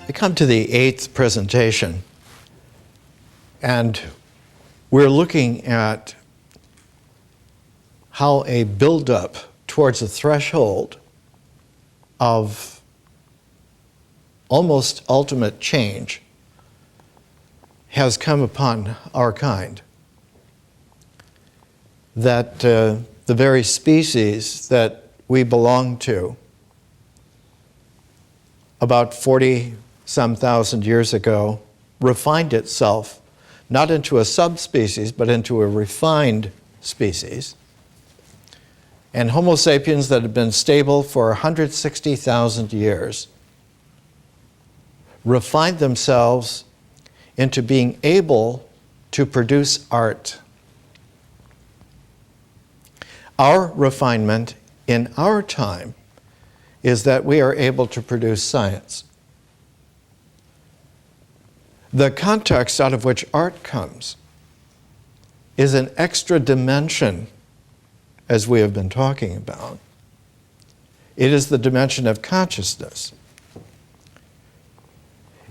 We come to the 8th presentation, and we're looking at how a buildup towards a threshold of almost ultimate change has come upon our kind. That the very species that we belong to about 40-some thousand years ago refined itself not into a subspecies but into a refined species. And Homo sapiens that have been stable for 160,000 years refined themselves into being able to produce art. Our refinement in our time is that we are able to produce science. The context out of which art comes is an extra dimension, as we have been talking about. It is the dimension of consciousness.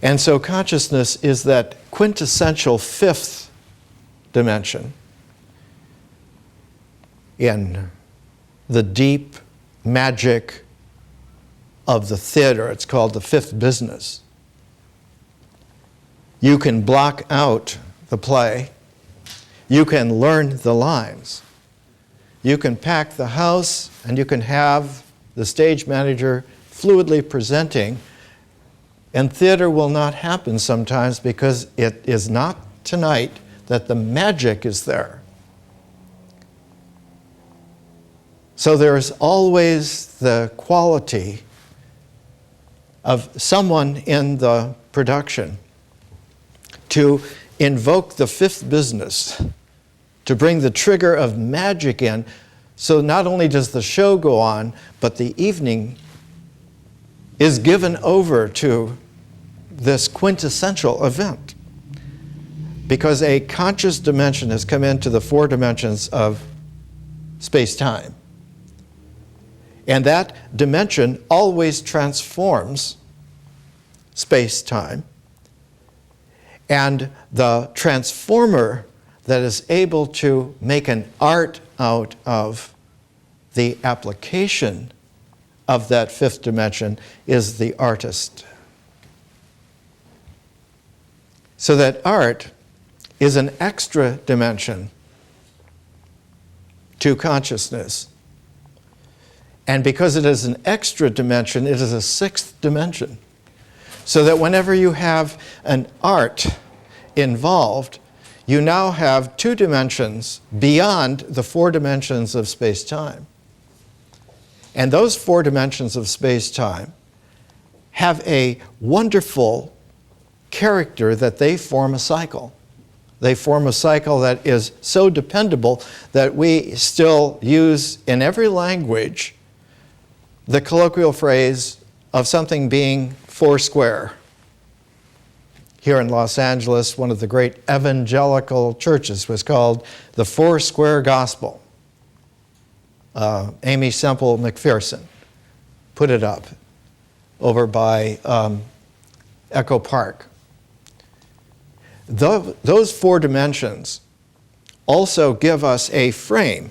And so consciousness is that quintessential 5th dimension in the deep magic of the theater. It's called the 5th business. You can block out the play. You can learn the lines. You can pack the house, and you can have the stage manager fluidly presenting. And theater will not happen sometimes because it is not tonight that the magic is there. So there is always the quality of someone in the production to invoke the 5th business, to bring the trigger of magic in, so not only does the show go on, but the evening is given over to this quintessential event. Because a conscious dimension has come into the 4 dimensions of space-time. And that dimension always transforms space-time. And the transformer that is able to make an art out of the application of that 5th dimension is the artist. So that art is an extra dimension to consciousness. And because it is an extra dimension, it is a 6th dimension. So that whenever you have an art involved, you now have 2 dimensions beyond the 4 dimensions of space-time. And those 4 dimensions of space-time have a wonderful character that they form a cycle. They form a cycle that is so dependable that we still use in every language the colloquial phrase of something being 4 square. Here in Los Angeles, one of the great evangelical churches was called the 4 Square Gospel. Amy Semple McPherson put it up over by Echo Park. Those 4 dimensions also give us a frame.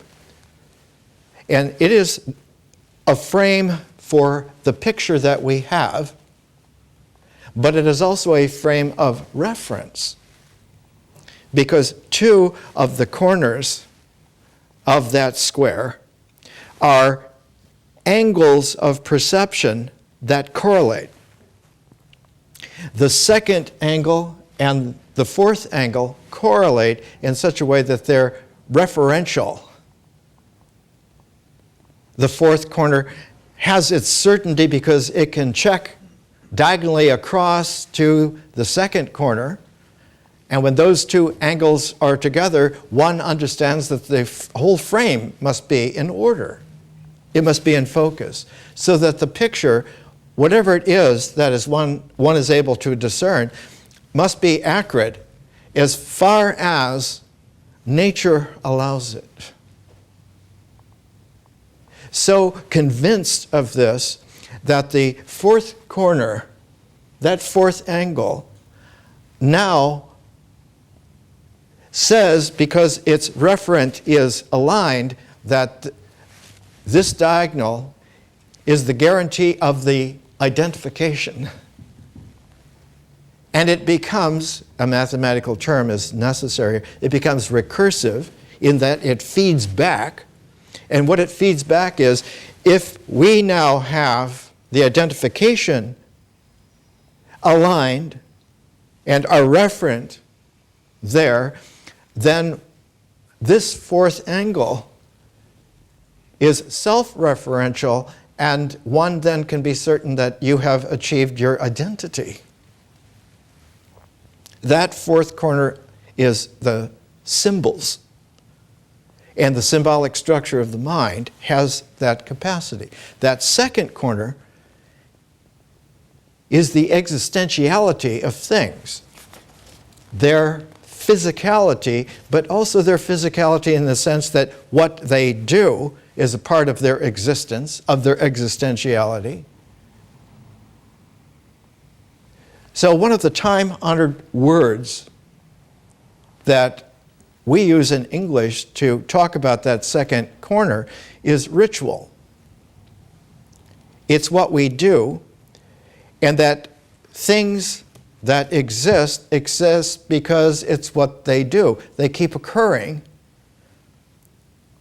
And it is a frame for the picture that we have, but it is also a frame of reference. Because 2 of the corners of that square are angles of perception that correlate. The 2nd angle and the 4th angle correlate in such a way that they're referential. The 4th corner has its certainty because it can check diagonally across to the 2nd corner. And when those 2 angles are together, one understands that the whole frame must be in order. It must be in focus. So that the picture, whatever it is that is one is able to discern, must be accurate as far as nature allows it. So convinced of this, that the 4th corner that fourth angle now says, because its referent is aligned, that this diagonal is the guarantee of the identification. And it becomes, a mathematical term is necessary, it becomes recursive in that it feeds back. And what it feeds back is, if we now have the identification aligned and are referent there, then this fourth angle is self-referential, and one then can be certain that you have achieved your identity. That fourth corner is the symbols. And the symbolic structure of the mind has that capacity. That second corner is the existentiality of things. Their physicality, but also their physicality in the sense that what they do is a part of their existence, of their existentiality. So one of the time-honored words that we use in English to talk about that second corner is ritual. It's what we do, and that things that exist because it's what they do. They keep occurring.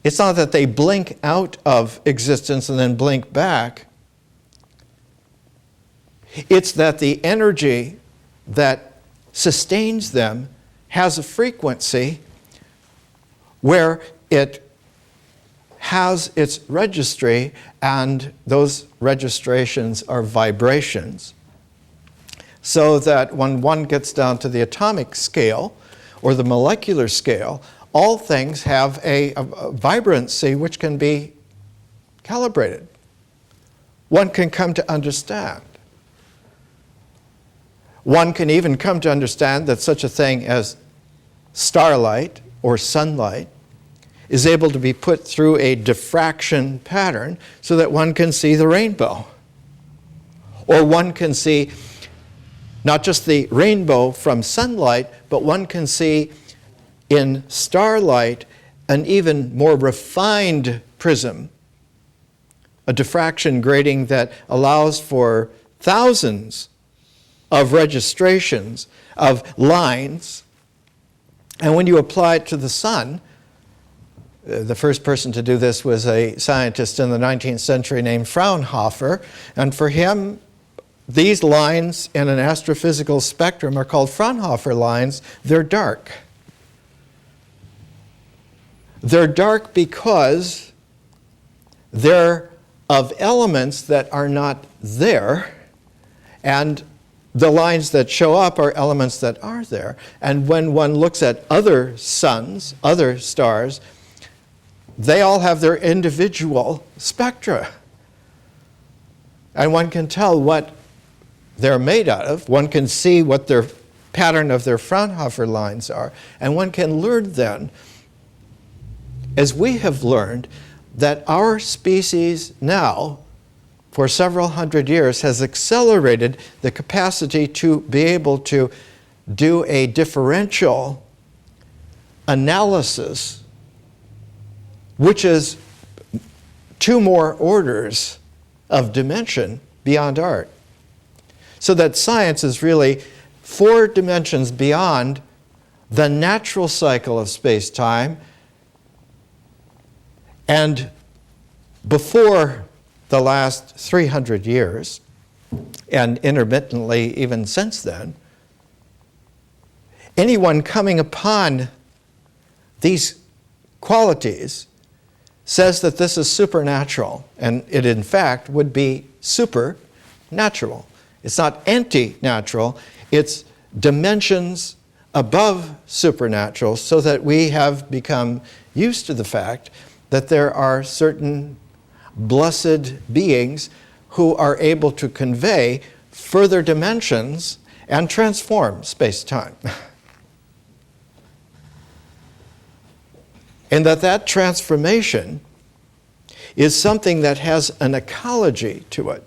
It's not that they blink out of existence and then blink back. It's that the energy that sustains them has a frequency where it has its registry, and those registrations are vibrations. So that when one gets down to the atomic scale or the molecular scale, all things have a vibrancy which can be calibrated. One can come to understand. One can even come to understand that such a thing as starlight or sunlight is able to be put through a diffraction pattern so that one can see the rainbow. Or one can see not just the rainbow from sunlight, but one can see in starlight an even more refined prism, a diffraction grating that allows for thousands of registrations of lines. And when you apply it to the sun, the first person to do this was a scientist in the 19th century named Fraunhofer, and for him, these lines in an astrophysical spectrum are called Fraunhofer lines. They're dark. They're dark because they're of elements that are not there, and the lines that show up are elements that are there. And when one looks at other suns, other stars, they all have their individual spectra. And one can tell what they're made out of. One can see what their pattern of their Fraunhofer lines are. And one can learn then, as we have learned, that our species now, for several hundred years, has accelerated the capacity to be able to do a differential analysis, which is two more orders of dimension beyond art. So that science is really 4 dimensions beyond the natural cycle of space-time, and before the last 300 years, and intermittently even since then, anyone coming upon these qualities says that this is supernatural, and it in fact would be supernatural. It's not anti-natural, it's dimensions above supernatural, so that we have become used to the fact that there are certain blessed beings who are able to convey further dimensions and transform space-time. And that transformation is something that has an ecology to it.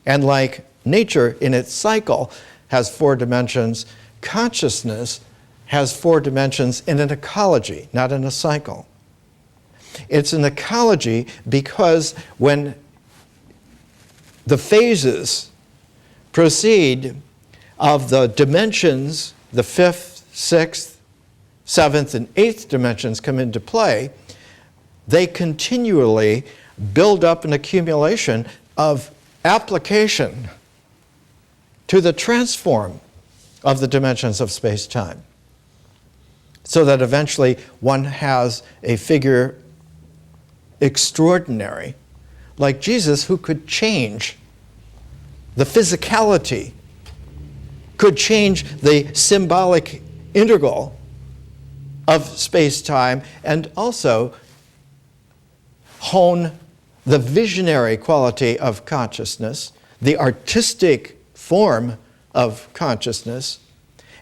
And like nature in its cycle has 4 dimensions. Consciousness has 4 dimensions in an ecology, not in a cycle. It's an ecology because when the phases proceed of the dimensions, the 5th, 6th, 7th, and 8th dimensions come into play, they continually build up an accumulation of application to the transform of the dimensions of space-time, so that eventually one has a figure extraordinary, like Jesus, who could change the physicality, could change the symbolic integral of space-time, and also hone the visionary quality of consciousness, the artistic form of consciousness,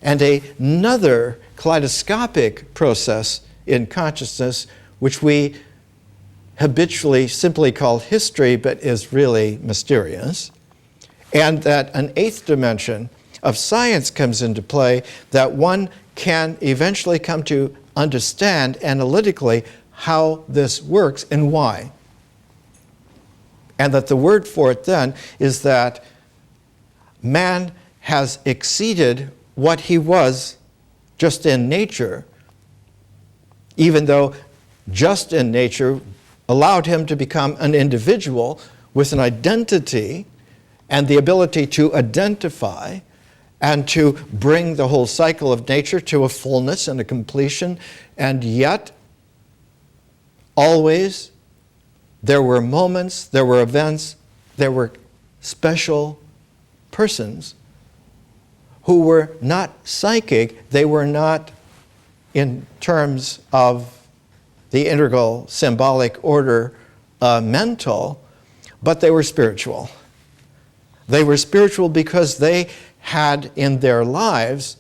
and another kaleidoscopic process in consciousness, which we habitually simply call history, but is really mysterious, and that an 8th dimension of science comes into play that one can eventually come to understand analytically how this works and why. And that the word for it then is that man has exceeded what he was just in nature, even though just in nature allowed him to become an individual with an identity and the ability to identify and to bring the whole cycle of nature to a fullness and a completion. And yet, always, there were moments, there were events, there were special persons who were not psychic, they were not in terms of the integral symbolic order mental, but they were spiritual. They were spiritual because they had in their lives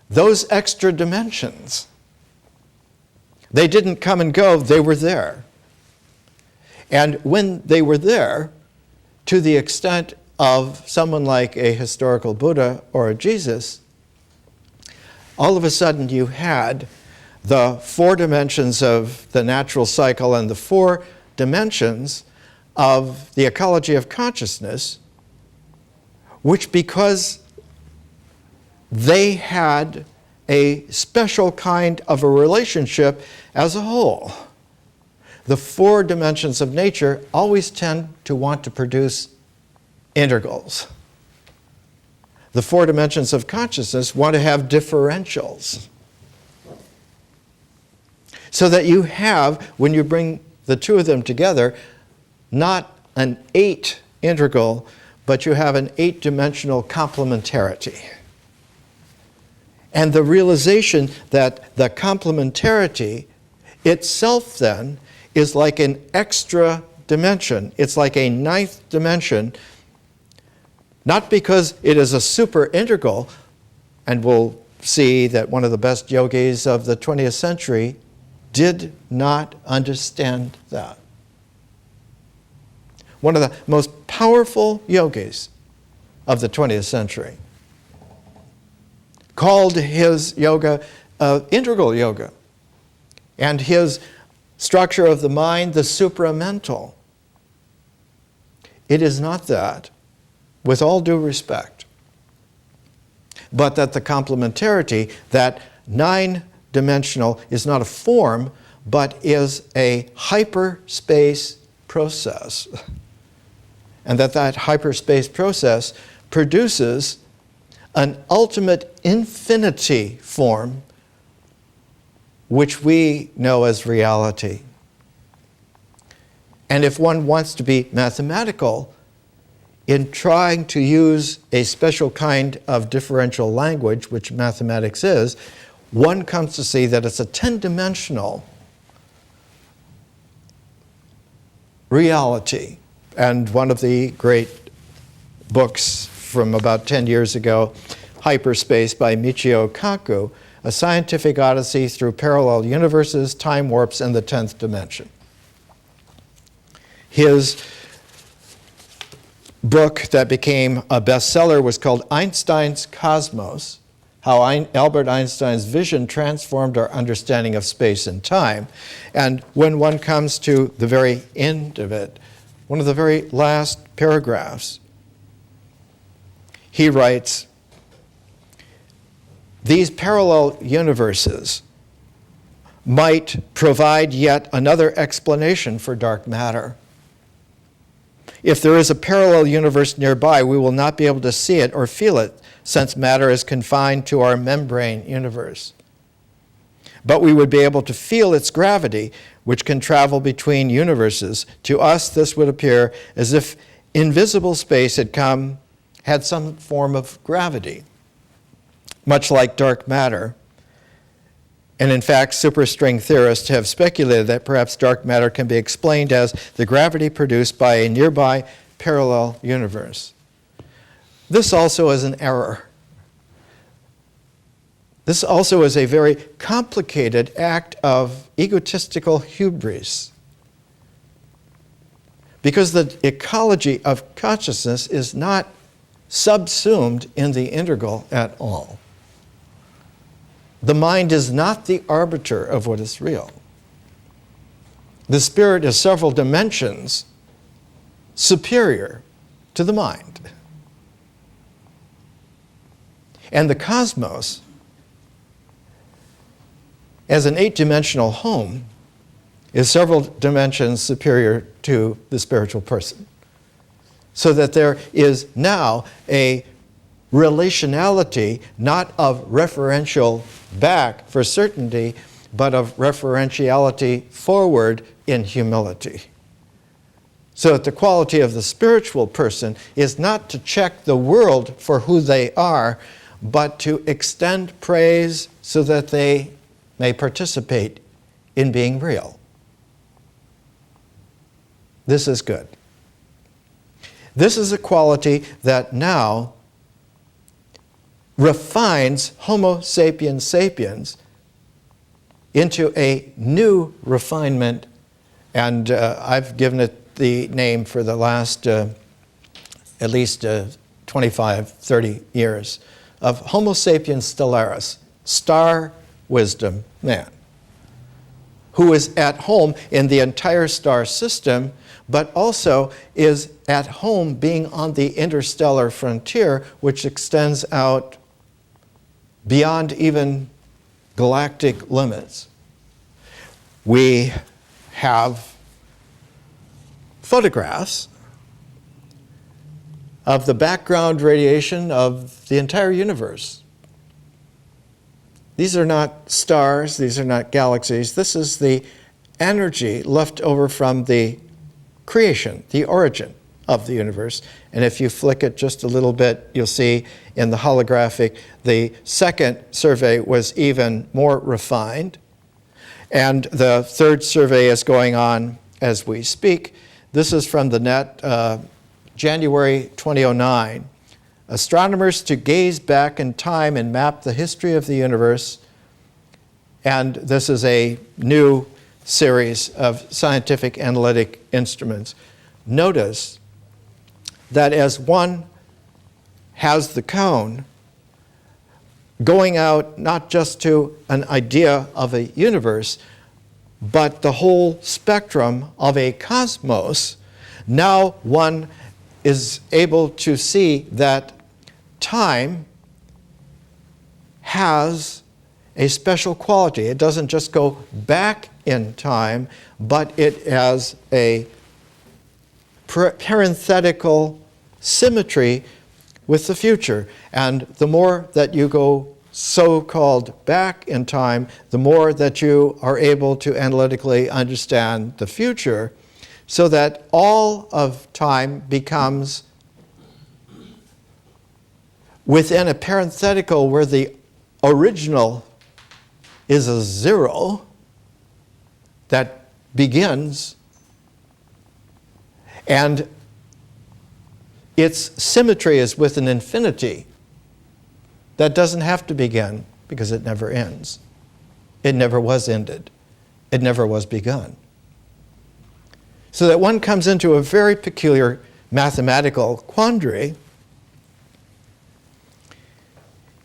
those extra dimensions. They didn't come and go, they were there. And when they were there, to the extent of someone like a historical Buddha or a Jesus, all of a sudden you had the 4 dimensions of the natural cycle and the 4 dimensions of the ecology of consciousness, which, because they had a special kind of a relationship as a whole, the 4 dimensions of nature always tend to want to produce integrals. The 4 dimensions of consciousness want to have differentials. So that you have, when you bring the 2 of them together, not an 8 integral, but you have an 8-dimensional complementarity. And the realization that the complementarity itself then is like an extra dimension. It's like a 9th dimension, not because it is a super integral, and we'll see that one of the best yogis of the 20th century did not understand that. One of the most powerful yogis of the 20th century called his yoga integral yoga, and his structure of the mind the supramental. It is not that, with all due respect, but that the complementarity, that 9-dimensional, is not a form, but is a hyperspace process. And that hyperspace process produces an ultimate infinity form, which we know as reality. And if one wants to be mathematical in trying to use a special kind of differential language, which mathematics is, one comes to see that it's a 10-dimensional reality. And one of the great books from about 10 years ago, Hyperspace by Michio Kaku, a scientific odyssey through parallel universes, time warps, and the 10th dimension. His book that became a bestseller was called Einstein's Cosmos, how Albert Einstein's vision transformed our understanding of space and time. And when one comes to the very end of it, one of the very last paragraphs, he writes, "These parallel universes might provide yet another explanation for dark matter. If there is a parallel universe nearby, we will not be able to see it or feel it, since matter is confined to our membrane universe. But we would be able to feel its gravity, which can travel between universes. To us, this would appear as if invisible space had some form of gravity, much like dark matter. And in fact, superstring theorists have speculated that perhaps dark matter can be explained as the gravity produced by a nearby parallel universe." This also is an error. This also is a very complicated act of egotistical hubris, because the ecology of consciousness is not subsumed in the integral at all. The mind is not the arbiter of what is real. The spirit is several dimensions superior to the mind. And the cosmos, as an 8-dimensional home, is several dimensions superior to the spiritual person. So that there is now a relationality, not of referential back for certainty, but of referentiality forward in humility. So that the quality of the spiritual person is not to check the world for who they are, but to extend praise so that they may participate in being real. This is good. This is a quality that now refines Homo sapiens sapiens into a new refinement, and I've given it the name for the last at least 25, 30 years, of Homo sapiens stellaris, star wisdom man, who is at home in the entire star system, but also is at home being on the interstellar frontier, which extends out beyond even galactic limits. We have photographs of the background radiation of the entire universe. These are not stars, these are not galaxies. This is the energy left over from the creation, the origin of the universe. And if you flick it just a little bit, you'll see in the holographic, the second survey was even more refined. And the third survey is going on as we speak. This is from the net, January 2009. Astronomers to gaze back in time and map the history of the universe. And this is a new series of scientific analytic instruments. Notice that as one has the cone going out not just to an idea of a universe, but the whole spectrum of a cosmos, now one is able to see that time has a special quality. It doesn't just go back in time, but it has a parenthetical symmetry with the future. And the more that you go so-called back in time, the more that you are able to analytically understand the future, so that all of time becomes within a parenthetical where the original is a zero that begins, and its symmetry is with an infinity that doesn't have to begin because it never ends. It never was ended. It never was begun. So that one comes into a very peculiar mathematical quandary.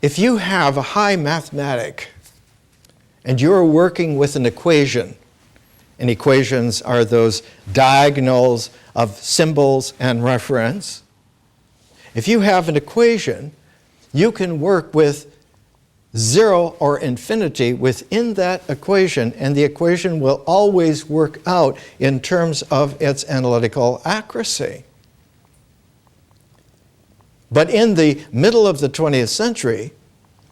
If you have a high mathematic and you're working with an equation, and equations are those diagonals of symbols and reference, if you have an equation, you can work with 0 or infinity within that equation, and the equation will always work out in terms of its analytical accuracy. But in the middle of the 20th century,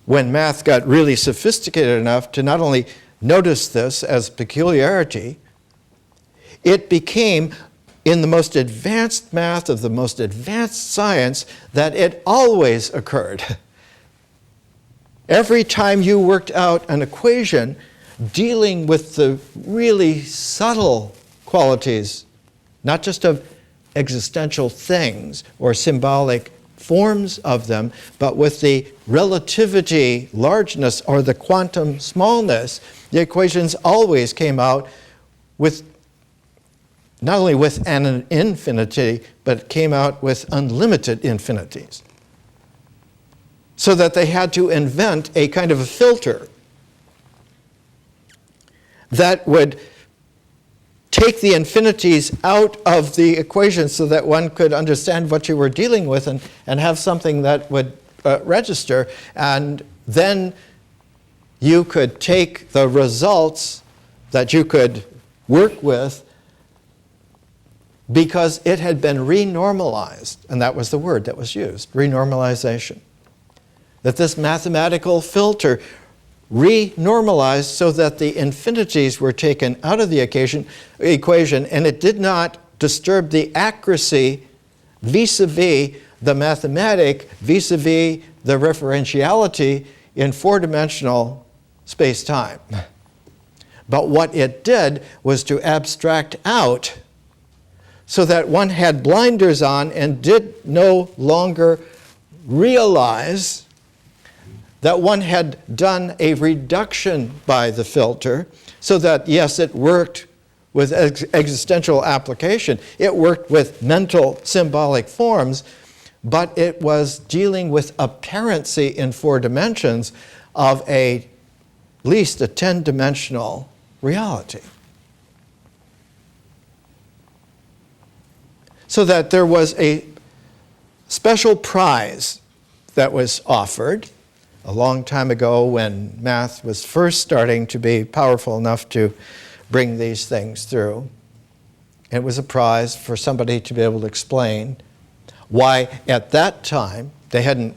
when math got really sophisticated enough to not only notice this as peculiarity, it became, in the most advanced math of the most advanced science, that it always occurred. Every time you worked out an equation dealing with the really subtle qualities, not just of existential things or symbolic forms of them, but with the relativity largeness or the quantum smallness, the equations always came out with not only with an infinity, but came out with unlimited infinities. So that they had to invent a kind of a filter that would take the infinities out of the equation so that one could understand what you were dealing with and have something that would register. And then you could take the results that you could work with because it had been renormalized. And that was the word that was used, renormalization. That this mathematical filter renormalized so that the infinities were taken out of the equation, and it did not disturb the accuracy vis-a-vis the mathematic, vis-a-vis the referentiality in four-dimensional space-time. But what it did was to abstract out so that one had blinders on and did no longer realize that one had done a reduction by the filter, so that, yes, it worked with existential application. It worked with mental symbolic forms, but it was dealing with apparency in 4 dimensions of at least a 10-dimensional reality. So that there was a special prize that was offered a long time ago when math was first starting to be powerful enough to bring these things through. It was a prize for somebody to be able to explain why at that time they hadn't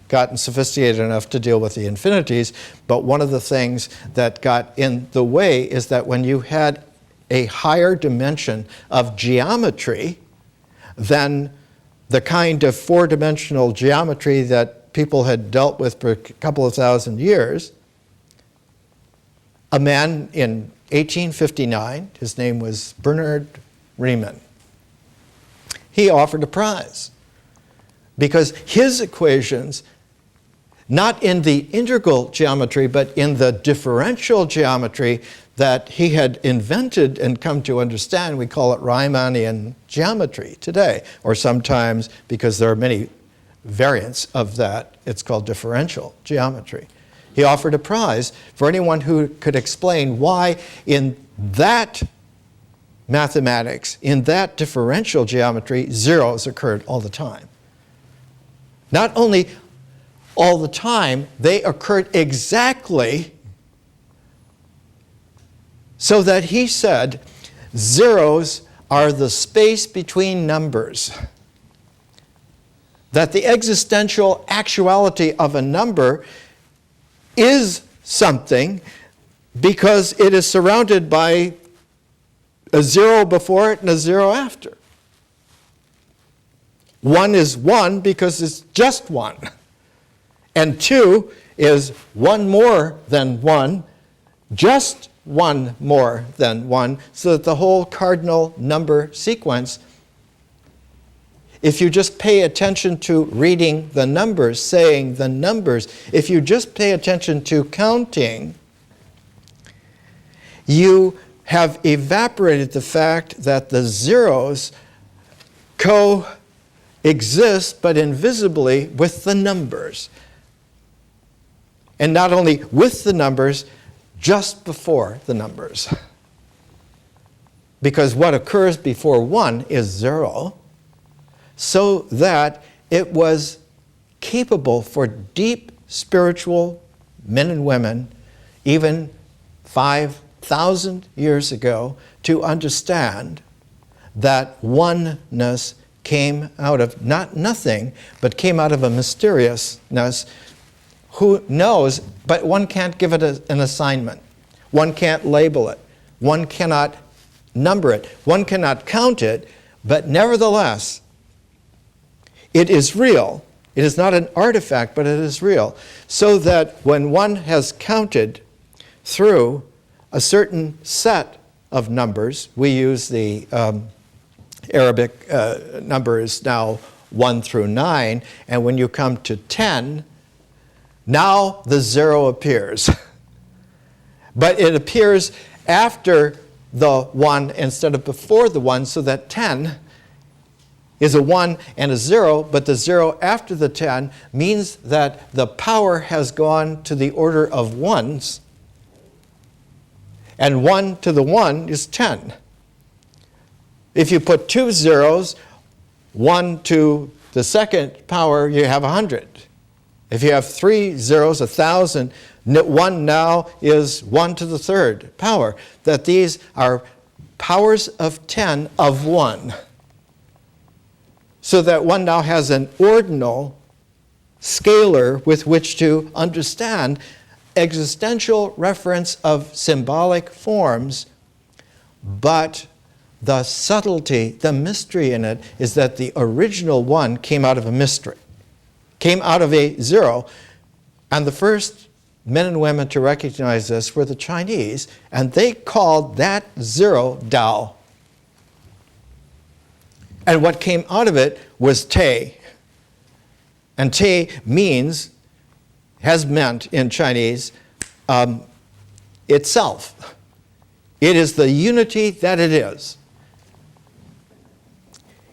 gotten sophisticated enough to deal with the infinities, but one of the things that got in the way is that when you had a higher dimension of geometry than the kind of 4-dimensional geometry that people had dealt with for a couple of thousand years, a man in 1859, his name was Bernard Riemann, he offered a prize because his equations, not in the integral geometry, but in the differential geometry that he had invented and come to understand, we call it Riemannian geometry today, or sometimes, because there are many variants of that, it's called differential geometry. He offered a prize for anyone who could explain why in that mathematics, in that differential geometry, zeros occurred all the time. Not only all the time, they occurred exactly so that he said zeros are the space between numbers. That the existential actuality of a number is something because it is surrounded by a 0 before it and a 0 after. 1 is 1 because it's just 1. And 2 is 1 more than 1, just 1 more than 1, so that the whole cardinal number sequence, if you just pay attention to reading the numbers, saying the numbers, if you just pay attention to counting, you have evaporated the fact that the zeros coexist, but invisibly, with the numbers. And not only with the numbers, just before the numbers. Because what occurs before 1 is 0, so that it was capable for deep spiritual men and women, even 5,000 years ago, to understand that oneness came out of not nothing, but came out of a mysteriousness. Who knows, but one can't give it an assignment. One can't label it. One cannot number it. One cannot count it, but nevertheless, it is real. It is not an artifact, but it is real. So that when one has counted through a certain set of numbers, we use the Arabic number is now 1 through 9, and when you come to 10, now the 0 appears. But it appears after the 1 instead of before the 1, so that 10 is a 1 and a 0, but the 0 after the 10 means that the power has gone to the order of ones, and 1 to the 1 is 10. If you put 2 zeros, 1 to the second power, you have 100. If you have 3 zeros, 1,000, 1 now is 1 to the third power. That these are powers of 10 of 1. So that one now has an ordinal scalar with which to understand existential reference of symbolic forms, but the subtlety, the mystery in it is that the original 1 came out of a mystery, came out of a 0, and the first men and women to recognize this were the Chinese, and they called that 0 Tao. And what came out of it was Te. And Te means, has meant in Chinese, itself. It is the unity that it is.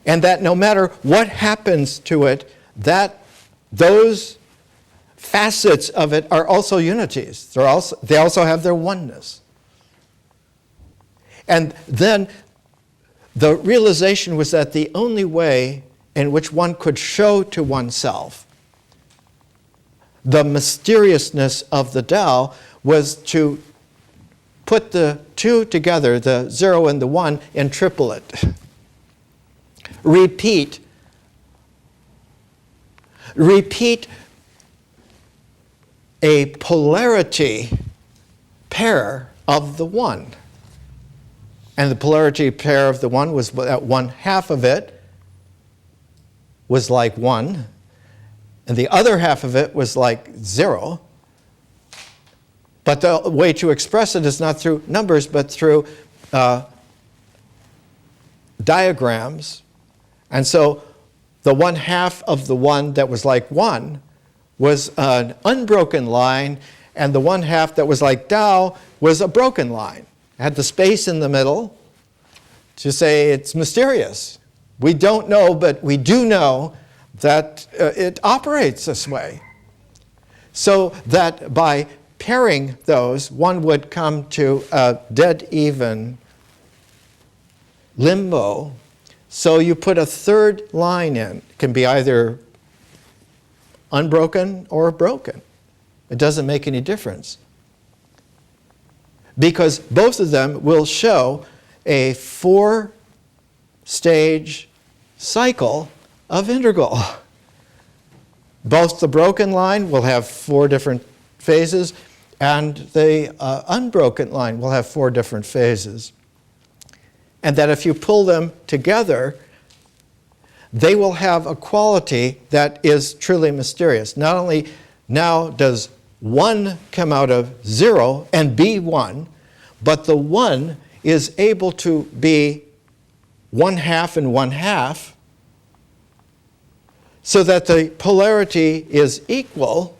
And that no matter what happens to it, that those facets of it are also unities. They also have their oneness. And then the realization was that the only way in which one could show to oneself the mysteriousness of the Tao was to put the two together, the 0 and the 1, in triplet. Repeat a polarity pair of the 1. And the polarity pair of the 1 was that 1/2 of it was like 1, and the other half of it was like 0. But the way to express it is not through numbers, but through diagrams. And so the 1/2 of the 1 that was like 1 was an unbroken line, and the 1/2 that was like Tao was a broken line. It had the space in the middle to say it's mysterious. We don't know, but we do know that it operates this way. So that by pairing those, one would come to a dead even limbo. So you put a third line in. It can be either unbroken or broken. It doesn't make any difference. Because both of them will show a 4-stage cycle of integral. Both the broken line will have 4 different phases, and the unbroken line will have 4 different phases. And that if you pull them together, they will have a quality that is truly mysterious. Not only now does 1 come out of 0 and be 1, but the 1 is able to be 1/2 and 1/2, so that the polarity is equal.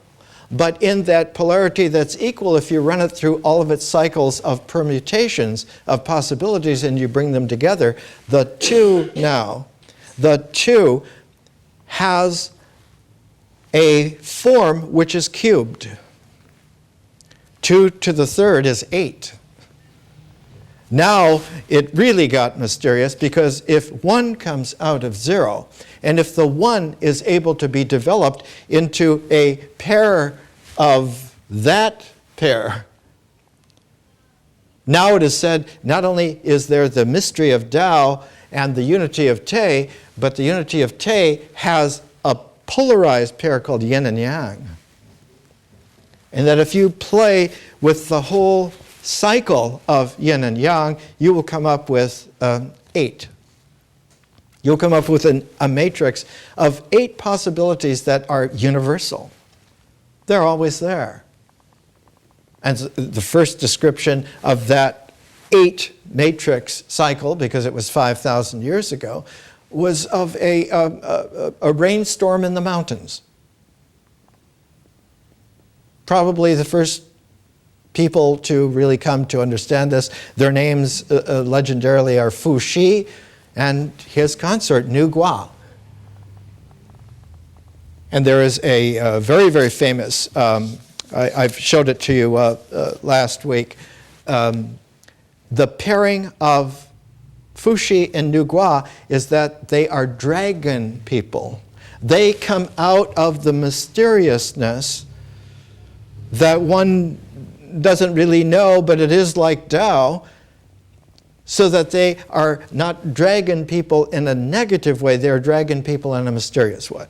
But in that polarity that's equal, if you run it through all of its cycles of permutations, of possibilities, and you bring them together, the 2 now the 2 has a form which is cubed. 2 to the 3rd is 8. Now it really got mysterious, because if 1 comes out of 0, and if the 1 is able to be developed into a pair of that pair, now it is said, not only is there the mystery of Tao and the unity of Te, but the unity of Te has a polarized pair called yin and yang. And that if you play with the whole cycle of yin and yang, you will come up with 8. You'll come up with a matrix of 8 possibilities that are universal. They're always there. And the first description of that 8 matrix cycle, because it was 5,000 years ago, was of a rainstorm in the mountains. Probably the first people to really come to understand this. Their names legendarily are Fu Shi and his consort, Nu Gua. And there is a very, very famous, I've showed it to you last week, the pairing of Fu Shi and Nu Gua is that they are dragon people. They come out of the mysteriousness that one doesn't really know, but it is like Tao, so that they are not dragon people in a negative way, they are dragon people in a mysterious way.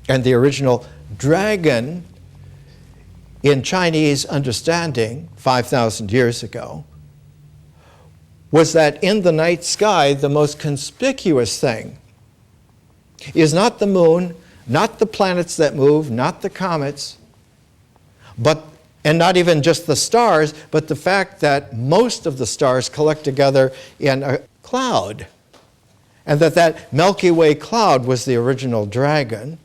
And the original dragon, in Chinese understanding 5,000 years ago, was that in the night sky, the most conspicuous thing is not the moon, not the planets that move, not the comets, and not even just the stars, but the fact that most of the stars collect together in a cloud. And that Milky Way cloud was the original dragon,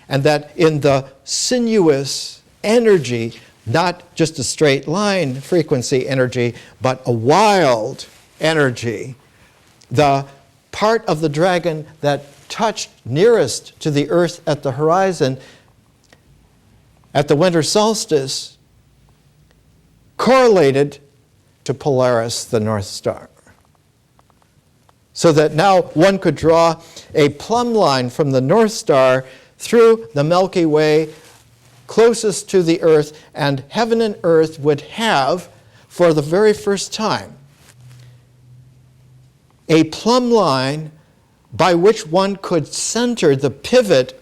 and that in the sinuous energy, not just a straight line frequency energy, but a wild energy, the part of the dragon that touched nearest to the earth at the horizon at the winter solstice correlated to Polaris, the North Star. So that now one could draw a plumb line from the North Star through the Milky Way closest to the earth, and heaven and earth would have, for the very first time, a plumb line by which one could center the pivot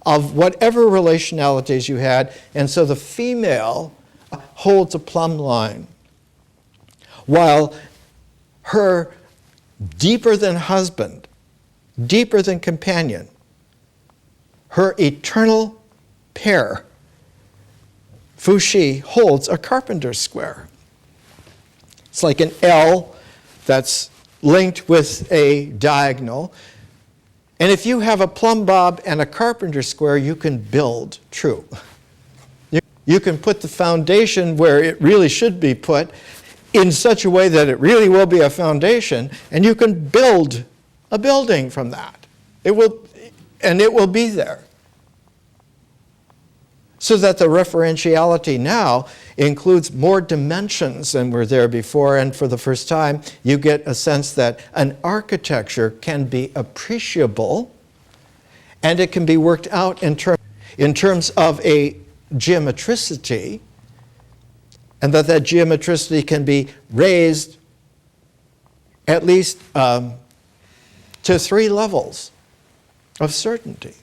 of whatever relationalities you had. And so the female holds a plumb line, while her deeper than husband, deeper than companion, her eternal pair, Fu Shi, holds a carpenter's square. It's like an L that's linked with a diagonal. And if you have a plumb bob and a carpenter's square, you can build true. You can put the foundation where it really should be put in such a way that it really will be a foundation, and you can build a building from that. It will be there. So that the referentiality now includes more dimensions than were there before, and for the first time you get a sense that an architecture can be appreciable, and it can be worked out in terms of a geometricity, and that geometricity can be raised at least to 3 levels of certainty.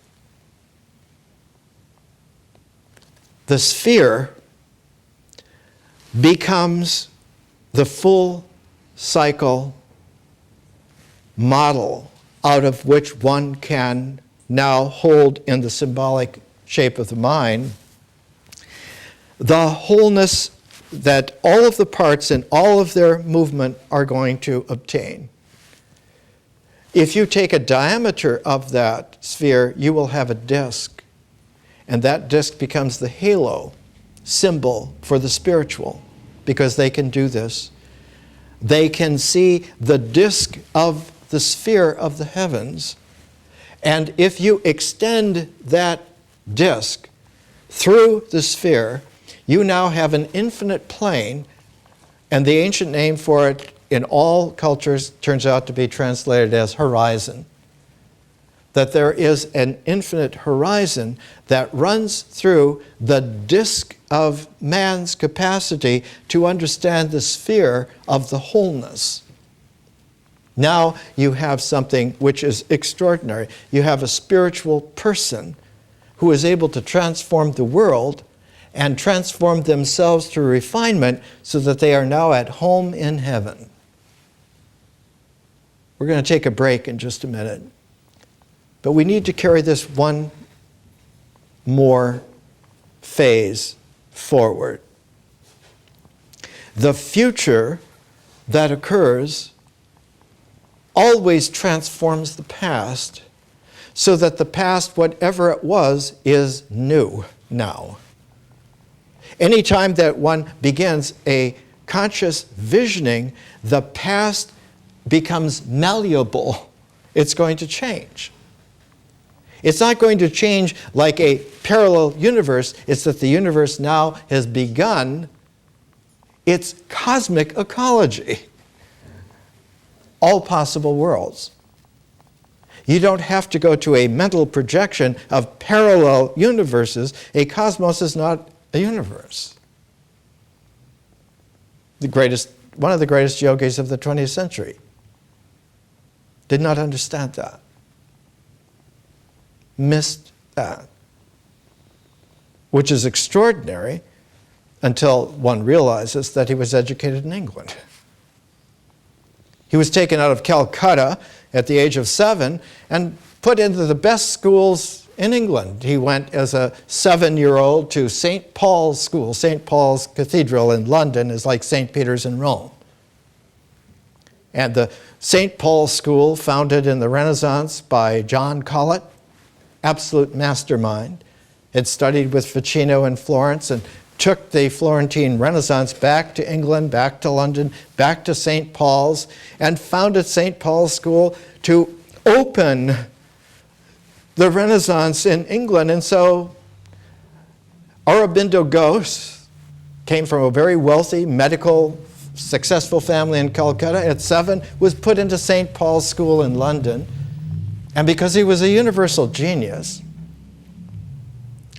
The sphere becomes the full cycle model out of which one can now hold in the symbolic shape of the mind the wholeness that all of the parts and all of their movement are going to obtain. If you take a diameter of that sphere, you will have a disk, and that disk becomes the halo symbol for the spiritual, because they can do this. They can see the disk of the sphere of the heavens. And if you extend that disk through the sphere, you now have an infinite plane, and the ancient name for it in all cultures turns out to be translated as horizon. That there is an infinite horizon that runs through the disk of man's capacity to understand the sphere of the wholeness. Now you have something which is extraordinary. You have a spiritual person who is able to transform the world and transform themselves through refinement so that they are now at home in heaven. We're going to take a break in just a minute. But we need to carry this one more phase forward. The future that occurs always transforms the past so that the past, whatever it was, is new now. Anytime that one begins a conscious visioning, the past becomes malleable. It's going to change. It's not going to change like a parallel universe. It's that the universe now has begun its cosmic ecology. All possible worlds. You don't have to go to a mental projection of parallel universes. A cosmos is not a universe. One of the greatest yogis of the 20th century did not understand that. Missed that. Which is extraordinary until one realizes that he was educated in England. He was taken out of Calcutta at the age of 7 and put into the best schools in England. He went as a 7-year-old to St. Paul's School. St. Paul's Cathedral in London is like St. Peter's in Rome. And the St. Paul's School, founded in the Renaissance by John Colet, absolute mastermind, had studied with Ficino in Florence and took the Florentine Renaissance back to England, back to London, back to St. Paul's, and founded St. Paul's School to open the Renaissance in England. And so Aurobindo Ghosh came from a very wealthy, medical, successful family in Calcutta. At 7, was put into St. Paul's School in London. And because he was a universal genius,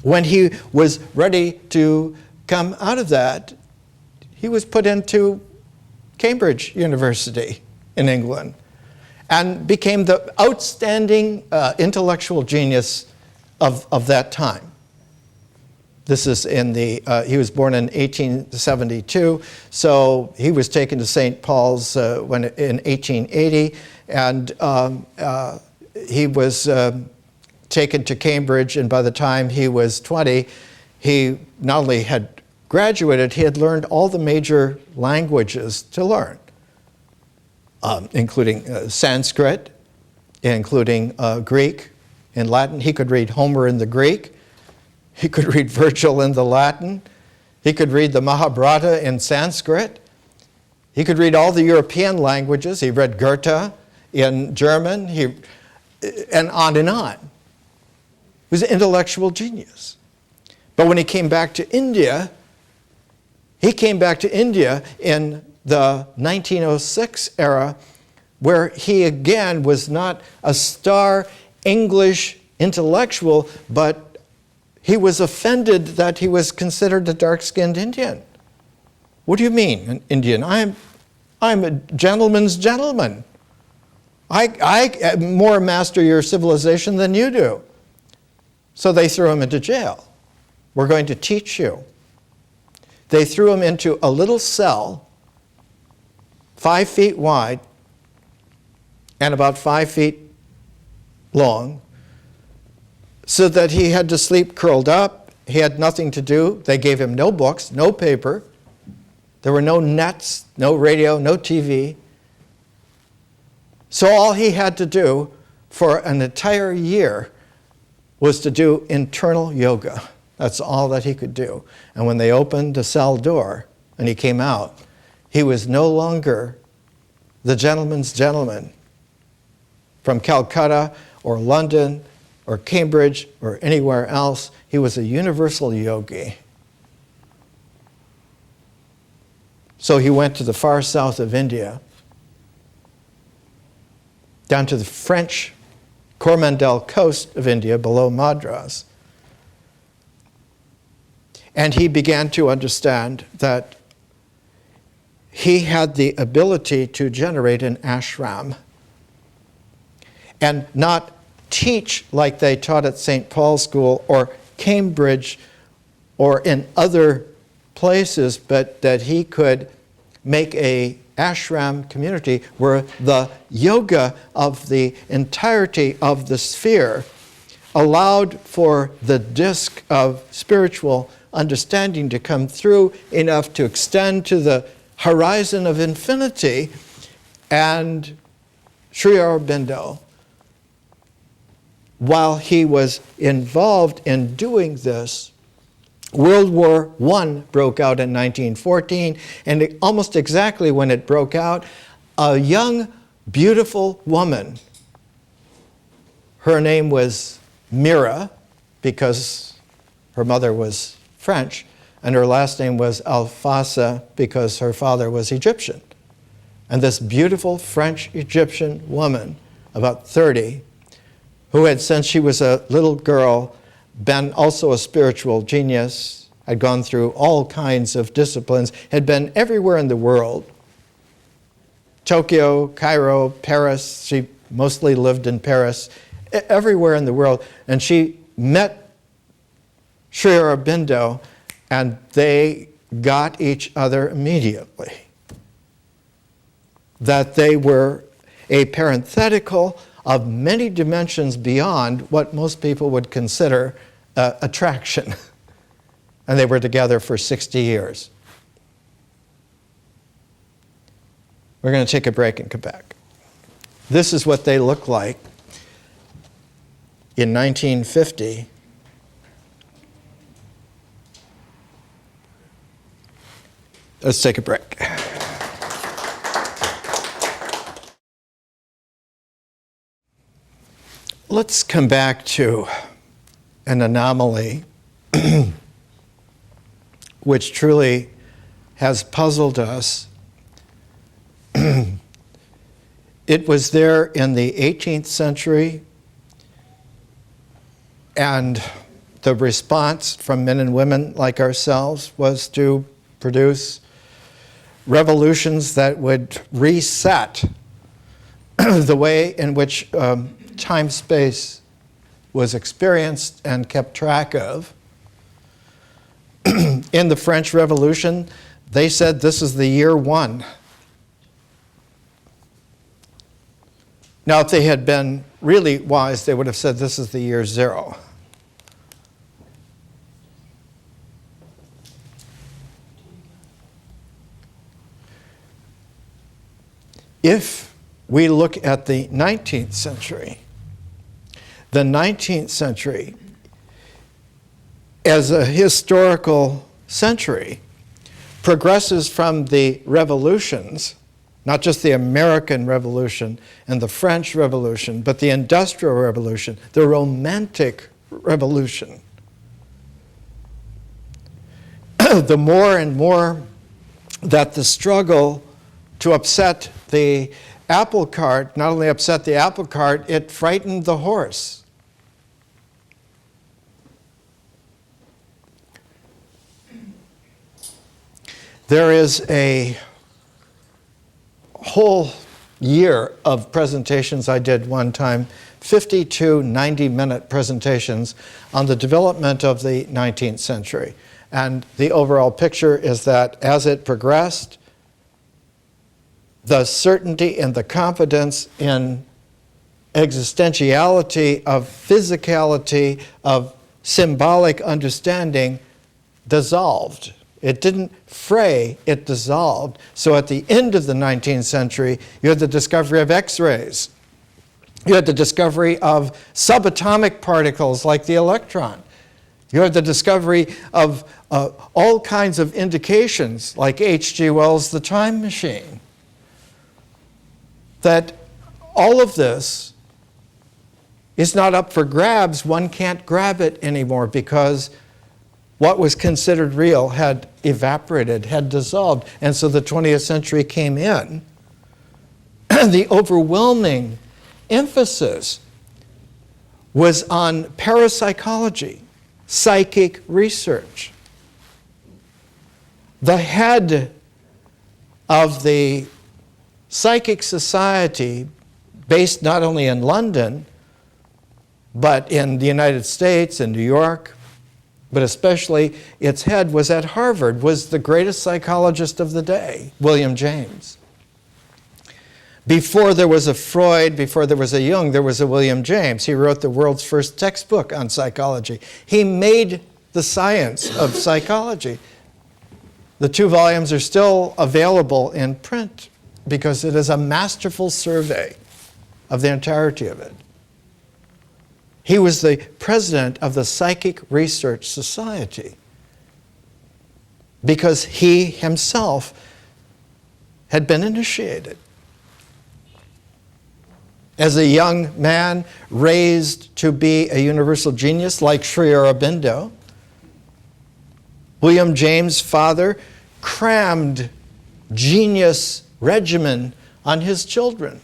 when he was ready to come out of that, he was put into Cambridge University in England and became the outstanding intellectual genius of that time. This is he was born in 1872, so he was taken to St. Paul's in 1880, and he was taken to Cambridge, and by the time he was 20, he not only had graduated, he had learned all the major languages to learn, including Sanskrit, including Greek and Latin. He could read Homer in the Greek. He could read Virgil in the Latin. He could read the Mahabharata in Sanskrit. He could read all the European languages. He read Goethe in German, and on and on. He was an intellectual genius. But when he came back to India, in the 1906 era, where he again was not a star English intellectual, but he was offended that he was considered a dark-skinned Indian. What do you mean, an Indian? I'm a gentleman's gentleman. I more master your civilization than you do. So they threw him into jail. We're going to teach you. They threw him into a little cell, 5 feet wide and about 5 feet long, so that he had to sleep curled up. He had nothing to do. They gave him no books, no paper. There were no nets, no radio, no TV. So all he had to do for an entire year was to do internal yoga. That's all that he could do. And when they opened the cell door and he came out, he was no longer the gentleman's gentleman. from Calcutta or London or Cambridge or anywhere else. He was a universal yogi. So he went to the far south of India, down to the French Coromandel coast of India below Madras. And he began to understand that he had the ability to generate an ashram and not teach like they taught at St. Paul's School or Cambridge or in other places, but that he could make a ashram community where the yoga of the entirety of the sphere allowed for the disk of spiritual understanding to come through enough to extend to the horizon of infinity. And Sri Aurobindo, while he was involved in doing this, World War I broke out in 1914, and almost exactly when it broke out, a young, beautiful woman, her name was Mira, because her mother was French, and her last name was Alfasa because her father was Egyptian. And this beautiful French-Egyptian woman, about 30, who had, since she was a little girl, been also a spiritual genius, had gone through all kinds of disciplines, had been everywhere in the world. Tokyo, Cairo, Paris, she mostly lived in Paris, everywhere in the world. And she met Sri Aurobindo, and they got each other immediately. That they were a parenthetical of many dimensions beyond what most people would consider attraction. And they were together for 60 years. We're going to take a break and come back. This is what they looked like in 1950. Let's take a break. Let's come back to an anomaly which truly has puzzled us. It was there in the 18th century, and the response from men and women like ourselves was to produce revolutions that would reset the way in which time-space was experienced and kept track of. In the French Revolution, they said this is the year 1. Now, if they had been really wise, they would have said this is the year 0. If we look at the 19th century, the 19th century as a historical century progresses from the revolutions, not just the American Revolution and the French Revolution, but the Industrial Revolution, the Romantic Revolution. The more and more that the struggle to upset the apple cart not only upset the apple cart, it frightened the horse. There is a whole year of presentations I did one time, 52 90-minute presentations on the development of the 19th century. And the overall picture is that as it progressed, the certainty and the confidence in existentiality, of physicality, of symbolic understanding dissolved. It didn't fray, it dissolved. So at the end of the 19th century, you had the discovery of X-rays. You had the discovery of subatomic particles like the electron. You had the discovery of all kinds of indications like H.G. Wells' The Time Machine. That all of this is not up for grabs. One can't grab it anymore because what was considered real had evaporated, had dissolved. And so the 20th century came in. The overwhelming emphasis was on parapsychology, psychic research. The head of the Psychic Society, based not only in London, but in the United States and New York, but especially its head was at Harvard, was the greatest psychologist of the day, William James. Before there was a Freud, before there was a Jung, there was a William James. He wrote the world's first textbook on psychology. He made the science of psychology. The 2 volumes are still available in print because it is a masterful survey of the entirety of it. He was the president of the Psychic Research Society because he himself had been initiated. As a young man raised to be a universal genius like Sri Aurobindo, William James' father crammed genius regimen on his children.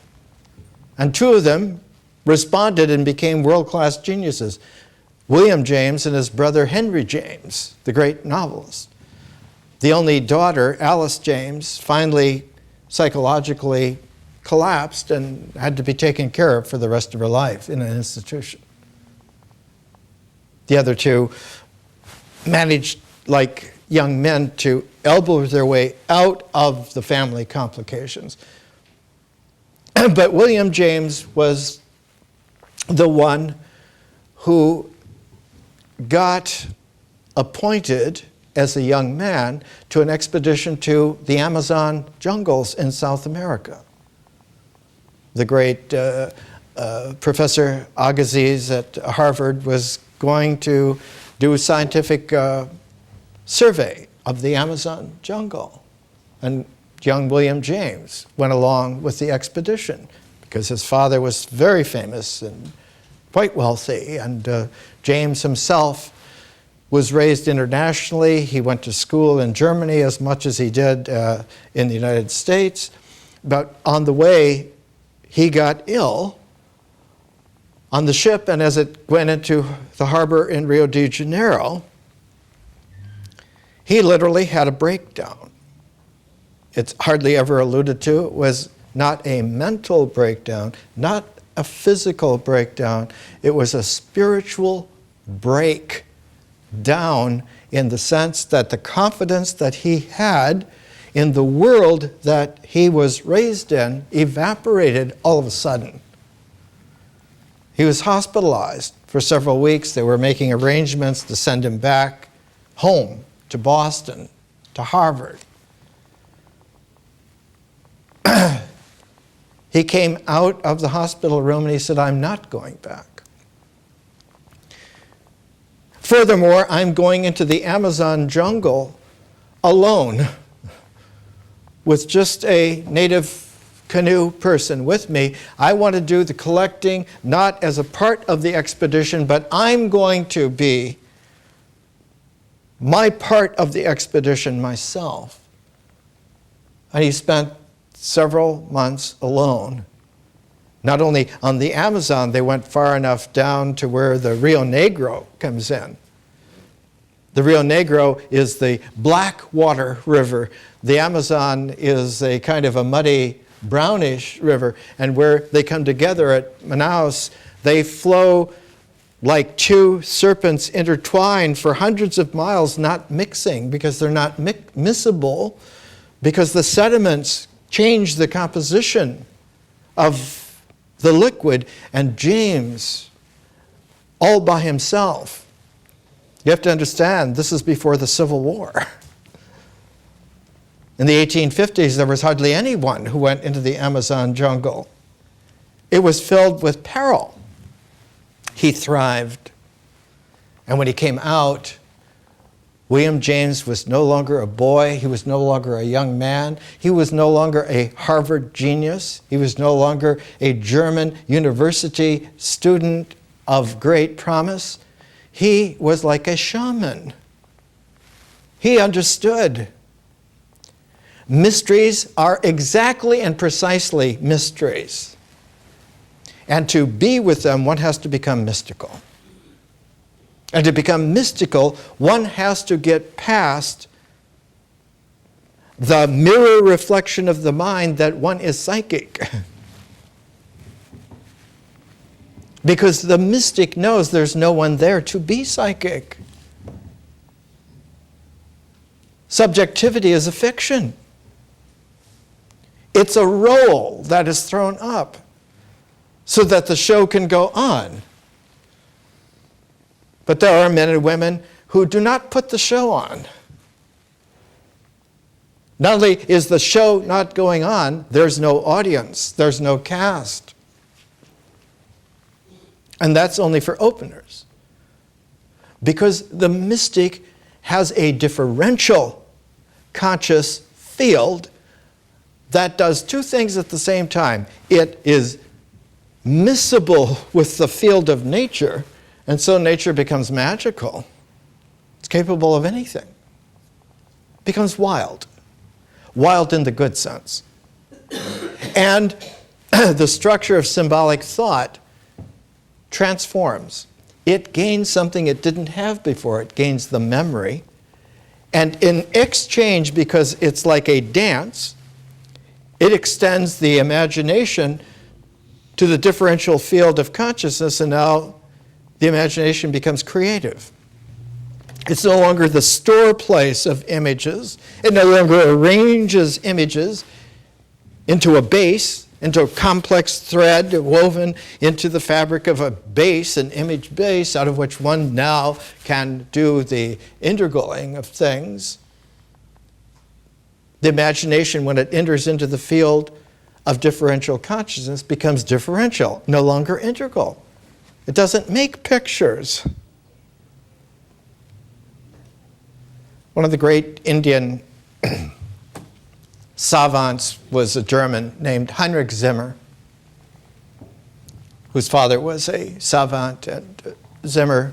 And 2 of them responded and became world-class geniuses. William James and his brother Henry James, the great novelist. The only daughter, Alice James, finally psychologically collapsed and had to be taken care of for the rest of her life in an institution. The other 2 managed, like young men, to elbow their way out of the family complications. But William James was the one who got appointed as a young man to an expedition to the Amazon jungles in South America. The great Professor Agassiz at Harvard was going to do a scientific survey of the Amazon jungle. And young William James went along with the expedition because his father was very famous and quite wealthy. And James himself was raised internationally. He went to school in Germany as much as he did in the United States. But on the way, he got ill on the ship, and as it went into the harbor in Rio de Janeiro, he literally had a breakdown. It's hardly ever alluded to. It was not a mental breakdown, not a physical breakdown. It was a spiritual breakdown in the sense that the confidence that he had in the world that he was raised in evaporated all of a sudden. He was hospitalized for several weeks. They were making arrangements to send him back home to Boston, to Harvard. He came out of the hospital room and he said, "I'm not going back. Furthermore, I'm going into the Amazon jungle alone with just a native canoe person with me. I want to do the collecting not as a part of the expedition, but I'm going to be my part of the expedition myself." And he spent several months alone. Not only on the Amazon, they went far enough down to where the Rio Negro comes in. The Rio Negro is the black water river. The Amazon is a kind of a muddy, brownish river. And where they come together at Manaus, they flow like 2 serpents intertwined for hundreds of miles, not mixing because they're not miscible, because the sediments change the composition of the liquid. And James, all by himself, you have to understand, this is before the Civil War. In the 1850s, there was hardly anyone who went into the Amazon jungle. It was filled with peril. He thrived. And when he came out, William James was no longer a boy. He was no longer a young man. He was no longer a Harvard genius. He was no longer a German university student of great promise, he was like a shaman. He understood. Mysteries are exactly and precisely mysteries. And to be with them, one has to become mystical. And to become mystical, one has to get past the mirror reflection of the mind that one is psychic. Because the mystic knows there's no one there to be psychic. Subjectivity is a fiction. It's a role that is thrown up so that the show can go on. But there are men and women who do not put the show on. Not only is the show not going on, there's no audience, there's no cast. And that's only for openers. Because the mystic has a differential conscious field that does two things at the same time. It is miscible with the field of nature, and so nature becomes magical. It's capable of anything. It becomes wild. Wild in the good sense. And the structure of symbolic thought transforms. It gains something it didn't have before. It gains the memory. And in exchange, because it's like a dance, it extends the imagination to the differential field of consciousness, and now the imagination becomes creative. It's no longer the store place of images. It no longer arranges images into a base, into a complex thread woven into the fabric of a base, an image base, out of which one now can do the integraling of things. The imagination, when it enters into the field of differential consciousness, becomes differential, no longer integral. It doesn't make pictures. One of the great Indian savants was a German named Heinrich Zimmer, whose father was a savant. And Zimmer,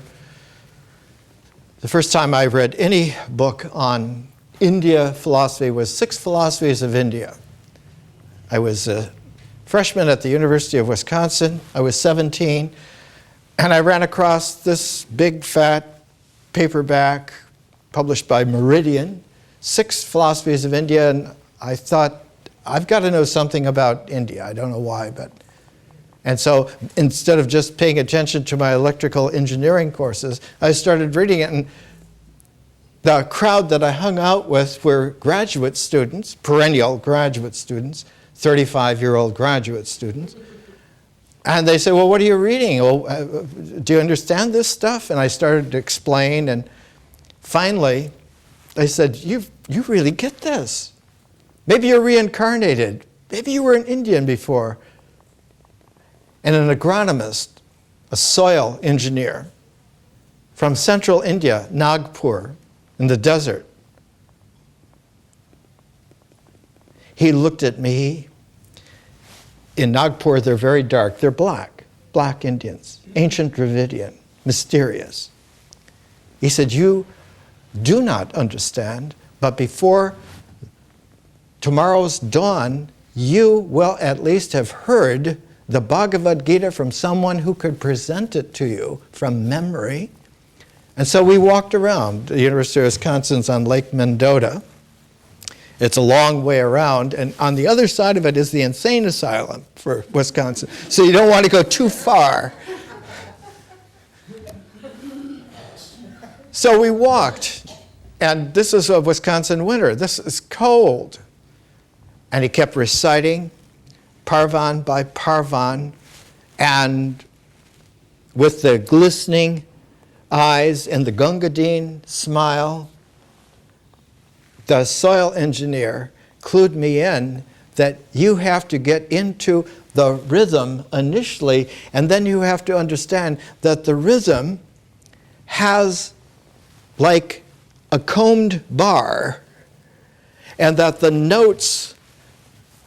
the first time I read any book on India philosophy was 6 Philosophies of India. I was a freshman at the University of Wisconsin. I was 17, and I ran across this big, fat paperback published by Meridian, 6 Philosophies of India, and I thought, I've got to know something about India. I don't know why, but... And so instead of just paying attention to my electrical engineering courses, I started reading it, and the crowd that I hung out with were graduate students, perennial graduate students, 35-year-old graduate students. And they said, well, what are you reading? Well, do you understand this stuff? And I started to explain, and finally, they said, you really get this. Maybe you're reincarnated. Maybe you were an Indian before. And an agronomist, a soil engineer from central India, Nagpur, in the desert. He looked at me. In Nagpur, they're very dark. They're black Indians, ancient Dravidian, mysterious. He said, you do not understand, but before tomorrow's dawn, you will at least have heard the Bhagavad Gita from someone who could present it to you from memory. And so we walked around. The University of Wisconsin's on Lake Mendota. It's a long way around, and on the other side of it is the insane asylum for Wisconsin. So you don't want to go too far. So we walked, and this is a Wisconsin winter. This is cold. And he kept reciting Parvan by Parvan, and with the glistening eyes and the Gangadine smile, the soil engineer clued me in that you have to get into the rhythm initially, and then you have to understand that the rhythm has like a combed bar, and that the notes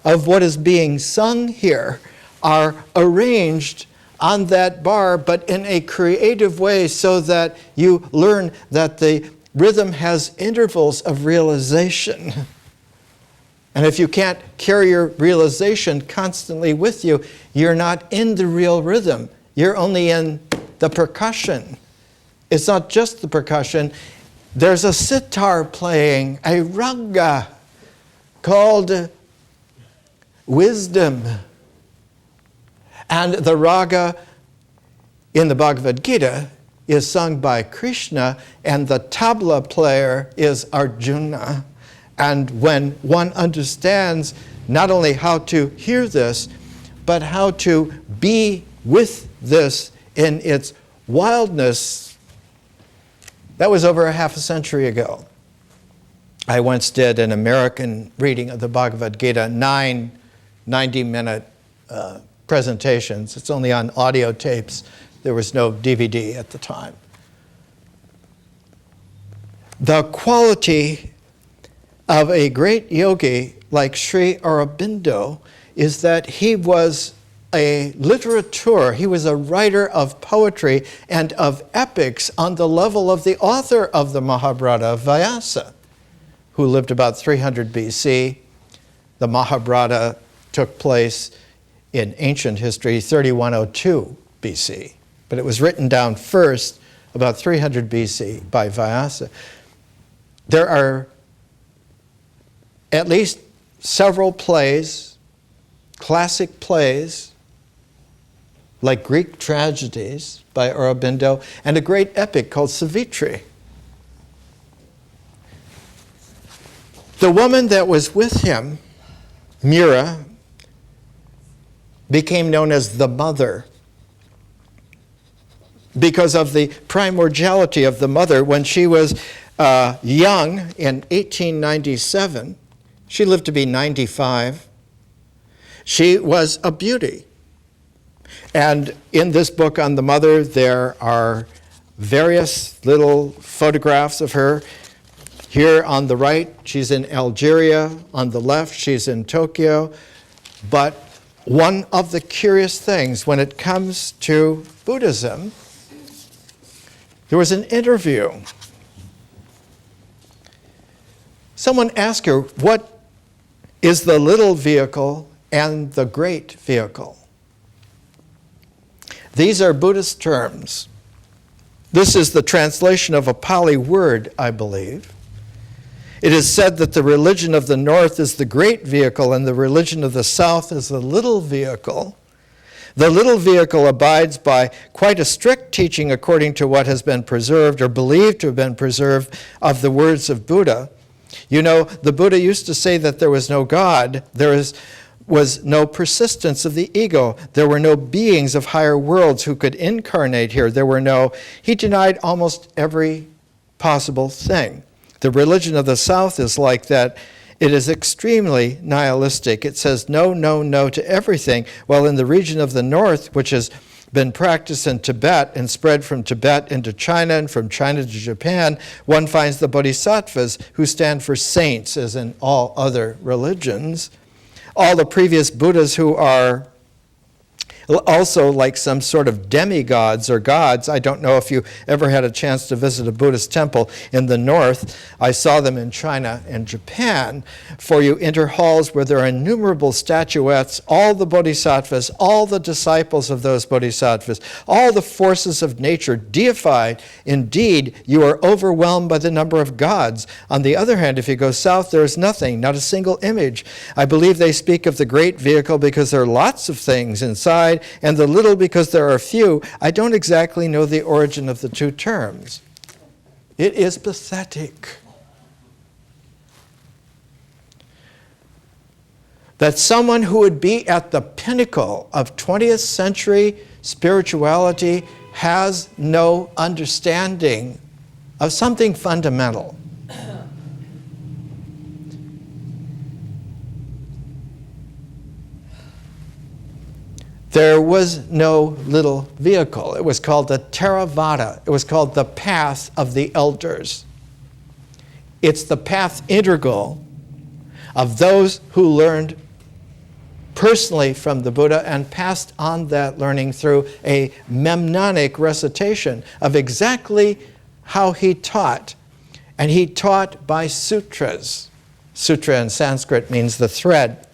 of what is being sung here are arranged on that bar, but in a creative way so that you learn that the rhythm has intervals of realization. And if you can't carry your realization constantly with you, you're not in the real rhythm. You're only in the percussion. It's not just the percussion. There's a sitar playing, a raga called wisdom. And the raga in the Bhagavad Gita is sung by Krishna, and the tabla player is Arjuna. And when one understands not only how to hear this, but how to be with this in its wildness, that was over a half a century ago. I once did an American reading of the Bhagavad Gita, 9 90-minute presentations. It's only on audio tapes. There was no DVD at the time. The quality of a great yogi like Sri Aurobindo is that he was a literateur. He was a writer of poetry and of epics on the level of the author of the Mahabharata, Vyasa, who lived about 300 BC. The Mahabharata took place in ancient history 3102 BC, but it was written down first about 300 BC by Vyasa. There are at least several plays, classic plays, like Greek tragedies by Aurobindo, and a great epic called Savitri. The woman that was with him, Mira, became known as the mother because of the primordiality of the mother. When she was young in 1897, she lived to be 95. She was a beauty. And in this book on the mother, there are various little photographs of her. Here on the right, she's in Algeria. On the left, she's in Tokyo. But one of the curious things when it comes to Buddhism, there was an interview. Someone asked her, what is the little vehicle and the great vehicle? These are Buddhist terms. This is the translation of a Pali word, I believe. It is said that the religion of the north is the great vehicle and the religion of the south is the little vehicle. The little vehicle abides by quite a strict teaching according to what has been preserved or believed to have been preserved of the words of Buddha. You know, the Buddha used to say that there was no God. There was no persistence of the ego. There were no beings of higher worlds who could incarnate here. He denied almost every possible thing. The religion of the South is like that. It is extremely nihilistic. It says no, no, no to everything, while in the region of the North, which has been practiced in Tibet and spread from Tibet into China and from China to Japan, one finds the bodhisattvas who stand for saints, as in all other religions. All the previous Buddhas who are also like some sort of demigods or gods. I don't know if you ever had a chance to visit a Buddhist temple in the north. I saw them in China and Japan. For you enter halls where there are innumerable statuettes, all the bodhisattvas, all the disciples of those bodhisattvas, all the forces of nature deified. Indeed, you are overwhelmed by the number of gods. On the other hand, if you go south, there is nothing, not a single image. I believe they speak of the great vehicle because there are lots of things inside, and the little because there are few. I don't exactly know the origin of the two terms. It is pathetic that someone who would be at the pinnacle of 20th century spirituality has no understanding of something fundamental. There was no little vehicle. It was called the Theravada. It was called the path of the elders. It's the path integral of those who learned personally from the Buddha and passed on that learning through a mnemonic recitation of exactly how he taught. And he taught by sutras. Sutra in Sanskrit means the thread.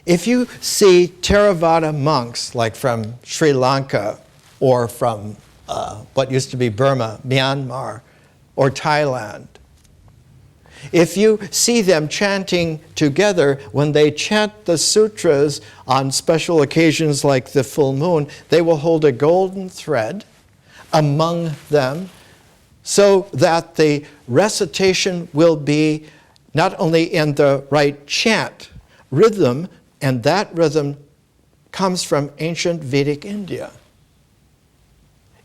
If you see Theravada monks, like from Sri Lanka or from what used to be Burma, Myanmar, or Thailand, if you see them chanting together, when they chant the sutras on special occasions like the full moon, they will hold a golden thread among them so that the recitation will be not only in the right chant rhythm, and that rhythm comes from ancient Vedic India.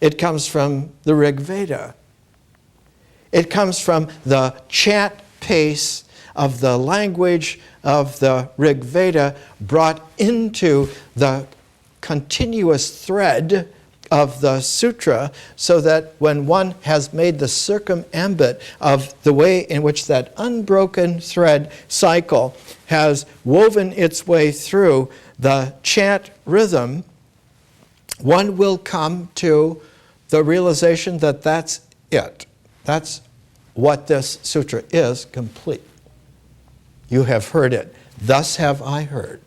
It comes from the Rig Veda. It comes from the chant pace of the language of the Rig Veda brought into the continuous thread of the sutra, so that when one has made the circumambit of the way in which that unbroken thread cycle has woven its way through the chant rhythm, one will come to the realization that that's it. That's what this sutra is, complete. You have heard it. Thus have I heard.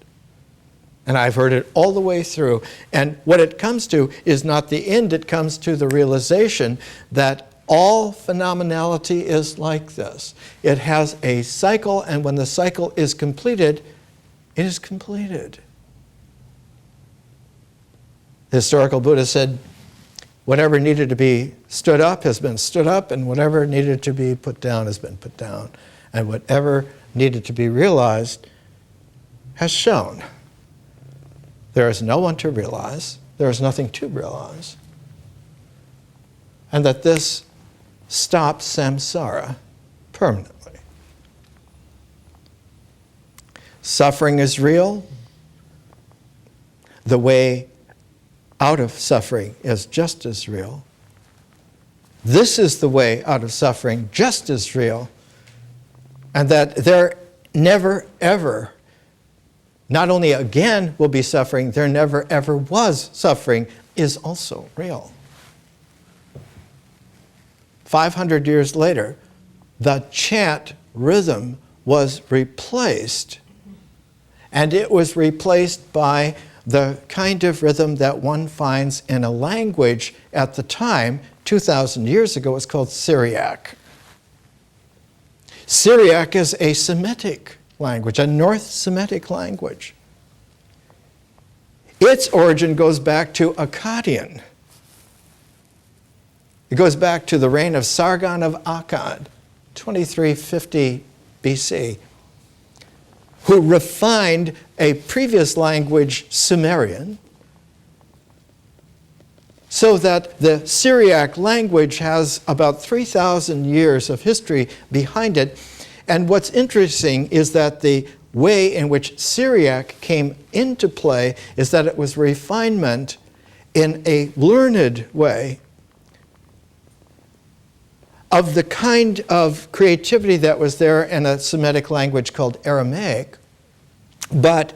And I've heard it all the way through. And what it comes to is not the end. It comes to the realization that all phenomenality is like this. It has a cycle, and when the cycle is completed, it is completed. The historical Buddha said, whatever needed to be stood up has been stood up, and whatever needed to be put down has been put down. And whatever needed to be realized has shown. There is no one to realize. There is nothing to realize. And that this stops samsara permanently. Suffering is real. The way out of suffering is just as real. This is the way out of suffering, just as real. And that there never ever, not only again will be suffering, there never ever was suffering is also real. 500 years later, the chant rhythm was replaced. And it was replaced by the kind of rhythm that one finds in a language at the time, 2,000 years ago, was called Syriac. Syriac is a Semitic language, a North Semitic language. Its origin goes back to Akkadian. It goes back to the reign of Sargon of Akkad, 2350 BC, who refined a previous language, Sumerian, so that the Syriac language has about 3,000 years of history behind it. And what's interesting is that the way in which Syriac came into play is that it was refinement in a learned way of the kind of creativity that was there in a Semitic language called Aramaic, but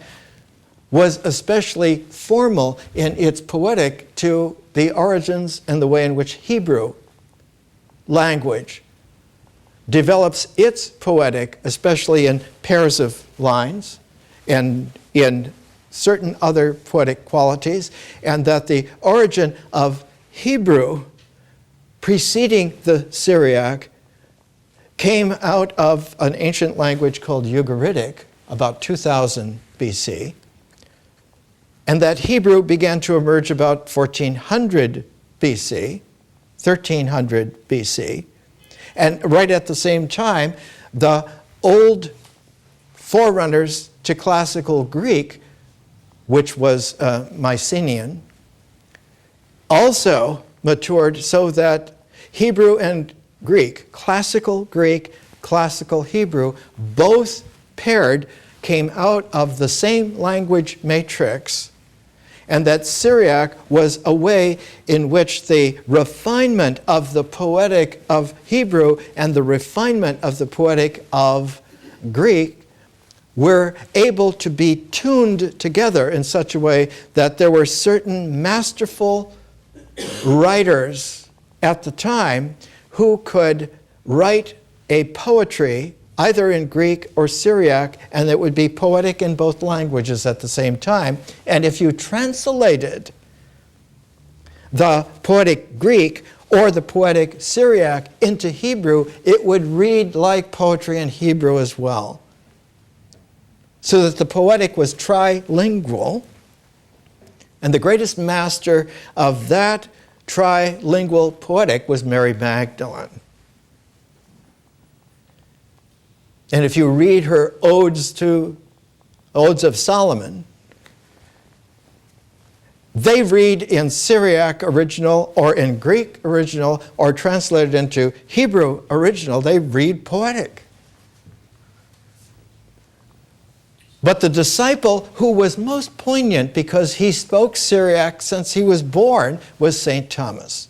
was especially formal in its poetic to the origins and the way in which Hebrew language develops its poetic, especially in pairs of lines and in certain other poetic qualities, and that the origin of Hebrew preceding the Syriac came out of an ancient language called Ugaritic, about 2000 BC, and that Hebrew began to emerge about 1400 BC, 1300 BC, and right at the same time, the old forerunners to classical Greek, which was Mycenaean, also matured so that Hebrew and Greek, classical Hebrew, both paired, came out of the same language matrix, and that Syriac was a way in which the refinement of the poetic of Hebrew and the refinement of the poetic of Greek were able to be tuned together in such a way that there were certain masterful writers at the time who could write a poetry either in Greek or Syriac, and it would be poetic in both languages at the same time. And if you translated the poetic Greek or the poetic Syriac into Hebrew, it would read like poetry in Hebrew as well. So that the poetic was trilingual, and the greatest master of that trilingual poetic was Mary Magdalene. And if you read her Odes of Solomon, they read in Syriac original or in Greek original or translated into Hebrew original. They read poetic. But the disciple who was most poignant because he spoke Syriac since he was born was St. Thomas.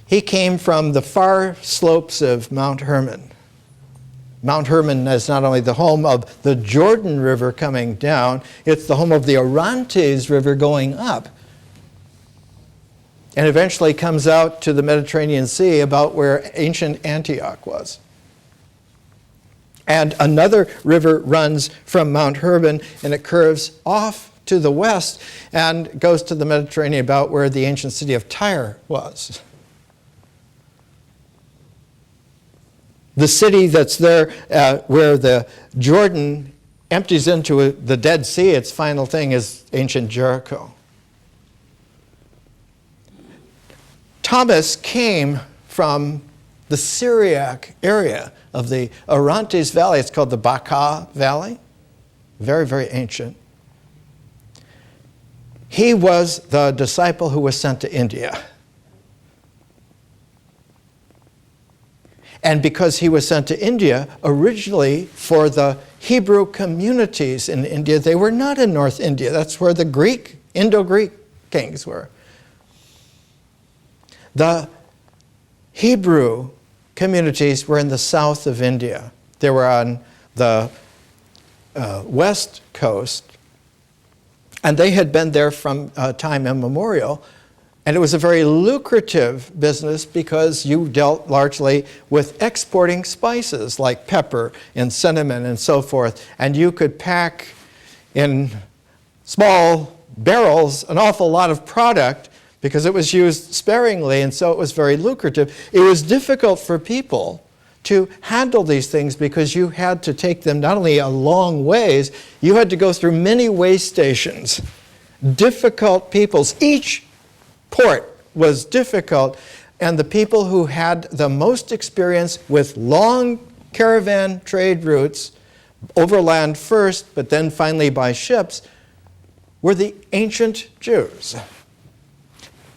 He came from the far slopes of Mount Hermon. Mount Hermon is not only the home of the Jordan River coming down, it's the home of the Orontes River going up. And eventually comes out to the Mediterranean Sea about where ancient Antioch was. And another river runs from Mount Hermon and it curves off to the west and goes to the Mediterranean about where the ancient city of Tyre was. The city that's there where the Jordan empties into the Dead Sea, its final thing is ancient Jericho. Thomas came from the Syriac area of the Orontes Valley. It's called the Baca Valley. Very, very ancient. He was the disciple who was sent to India. And because he was sent to India, originally for the Hebrew communities in India, they were not in North India. That's where the Indo-Greek kings were. The Hebrew communities were in the south of India. They were on the west coast, and they had been there from time immemorial. And it was a very lucrative business because you dealt largely with exporting spices like pepper and cinnamon and so forth. And you could pack in small barrels an awful lot of product because it was used sparingly, and so it was very lucrative. It was difficult for people to handle these things because you had to take them not only a long ways, you had to go through many way stations. Difficult peoples. Each port was difficult, and the people who had the most experience with long caravan trade routes, overland first, but then finally by ships, were the ancient Jews.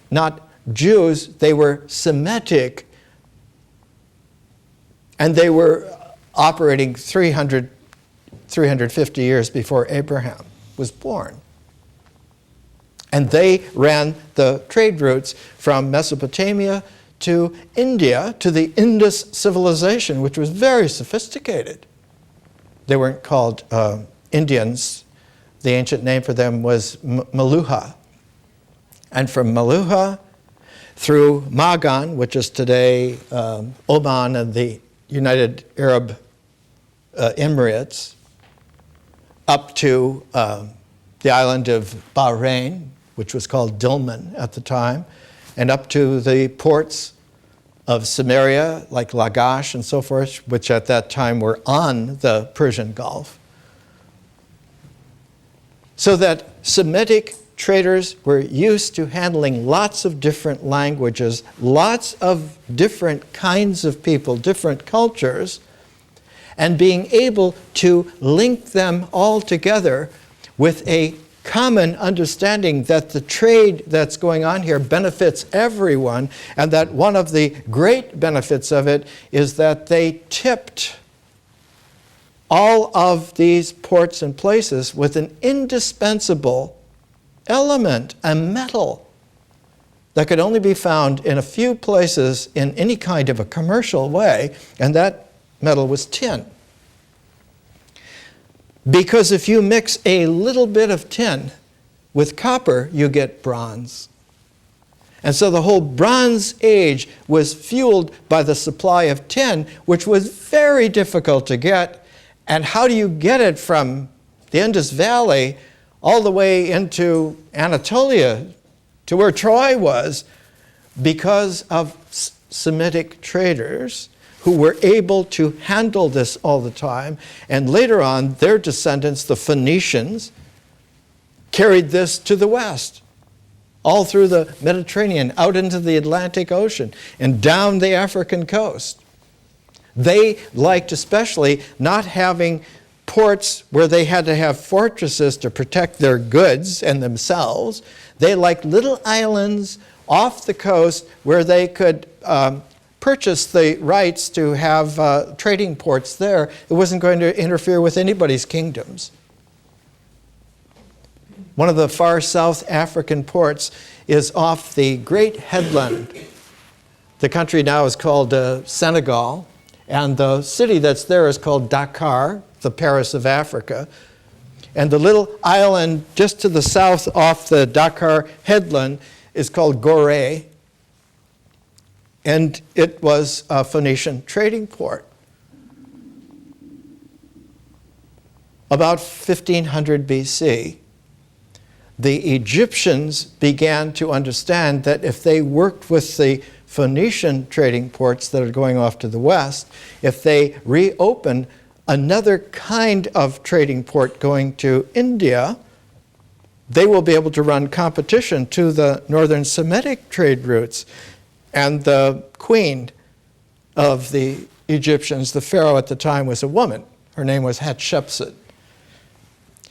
Not Jews, they were Semitic, and they were operating 350 years before Abraham was born. And they ran the trade routes from Mesopotamia to India, to the Indus civilization, which was very sophisticated. They weren't called Indians. The ancient name for them was Meluha. And from Meluha through Magan, which is today Oman and the United Arab Emirates, up to the island of Bahrain, which was called Dilmun at the time, and up to the ports of Samaria, like Lagash and so forth, which at that time were on the Persian Gulf. So that Semitic traders were used to handling lots of different languages, lots of different kinds of people, different cultures, and being able to link them all together with a common understanding that the trade that's going on here benefits everyone, and that one of the great benefits of it is that they tipped all of these ports and places with an indispensable element, a metal that could only be found in a few places in any kind of a commercial way, and that metal was tin. Because if you mix a little bit of tin with copper, you get bronze. And so the whole Bronze Age was fueled by the supply of tin, which was very difficult to get. And how do you get it from the Indus Valley all the way into Anatolia to where Troy was? Because of Semitic traders who were able to handle this all the time. And later on, their descendants, the Phoenicians, carried this to the west, all through the Mediterranean, out into the Atlantic Ocean, and down the African coast. They liked especially not having ports where they had to have fortresses to protect their goods and themselves. They liked little islands off the coast where they could purchase the rights to have trading ports there. It wasn't going to interfere with anybody's kingdoms. One of the far South African ports is off the great headland. The country now is called Senegal, and the city that's there is called Dakar, the Paris of Africa. And the little island just to the south off the Dakar headland is called Gorée, and it was a Phoenician trading port. About 1500 BC, the Egyptians began to understand that if they worked with the Phoenician trading ports that are going off to the west, if they reopened another kind of trading port going to India, they will be able to run competition to the northern Semitic trade routes. And the queen of the Egyptians, the pharaoh at the time, was a woman. Her name was Hatshepsut.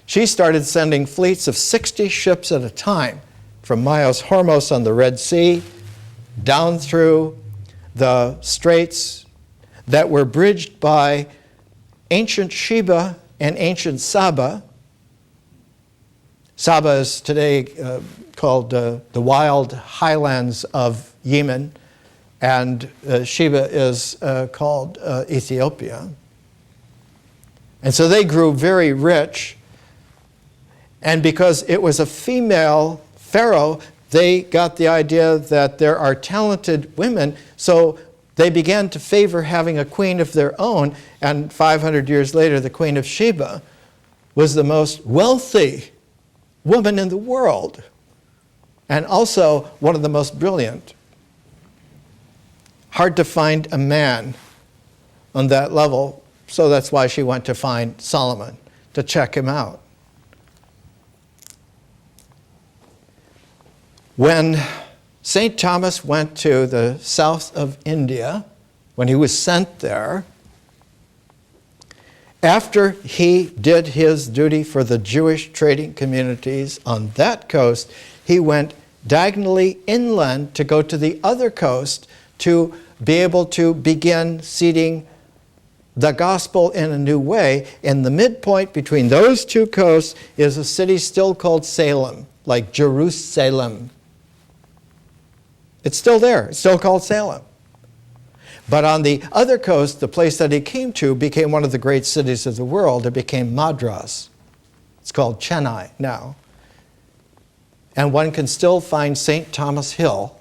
She started sending fleets of 60 ships at a time from Myos Hormos on the Red Sea down through the straits that were bridged by ancient Sheba and ancient Saba. Saba is today called the wild highlands of Yemen, and Sheba is called Ethiopia. And so they grew very rich. And because it was a female pharaoh, they got the idea that there are talented women, so they began to favor having a queen of their own. And 500 years later, the Queen of Sheba was the most wealthy woman in the world, and also one of the most brilliant. Hard to find a man on that level, so that's why she went to find Solomon to check him out. When St. Thomas went to the south of India, when he was sent there, after he did his duty for the Jewish trading communities on that coast, he went diagonally inland to go to the other coast to be able to begin seeding the gospel in a new way. And the midpoint between those two coasts is a city still called Salem, like Jerusalem. It's still there. It's still called Salem. But on the other coast, the place that he came to became one of the great cities of the world. It became Madras. It's called Chennai now. And one can still find St. Thomas Hill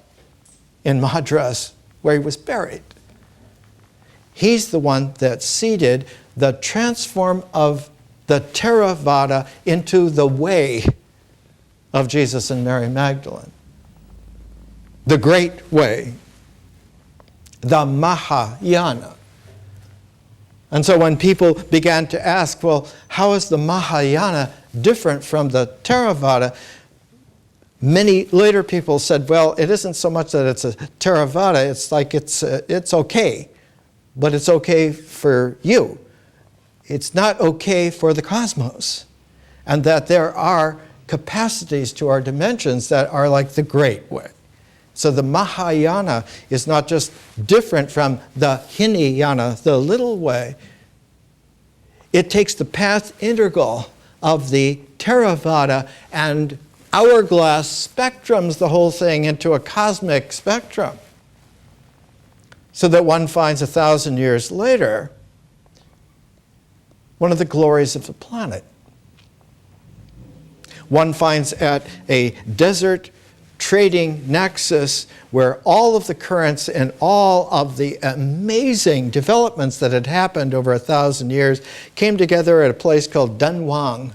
in Madras where he was buried. He's the one that seeded the transform of the Theravada into the way of Jesus and Mary Magdalene. The great way, the Mahayana. And so when people began to ask, well, how is the Mahayana different from the Theravada? Many later people said, well, it isn't so much that it's a Theravada, it's like it's okay, but it's okay for you. It's not okay for the cosmos. And that there are capacities to our dimensions that are like the great way. So the Mahayana is not just different from the Hinayana, the little way. It takes the path integral of the Theravada and hourglass spectrums the whole thing into a cosmic spectrum. So that one finds 1,000 years later one of the glories of the planet. One finds at a desert trading nexus where all of the currents and all of the amazing developments that had happened over 1,000 years came together at a place called Dunhuang,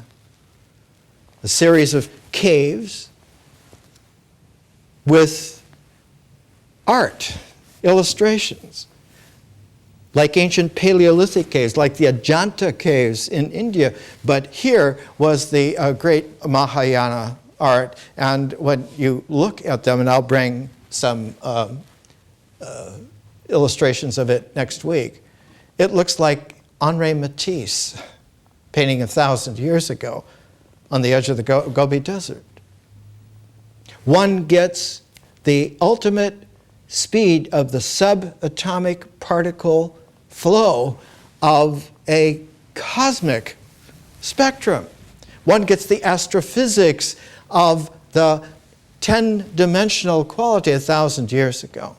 a series of caves with art, illustrations, like ancient Paleolithic caves, like the Ajanta caves in India. But here was the great Mahayana art. And when you look at them, and I'll bring some illustrations of it next week, it looks like Henri Matisse painting 1,000 years ago on the edge of the Gobi Desert. One gets the ultimate speed of the subatomic particle flow of a cosmic spectrum. One gets the astrophysics of the 10-dimensional quality 1,000 years ago.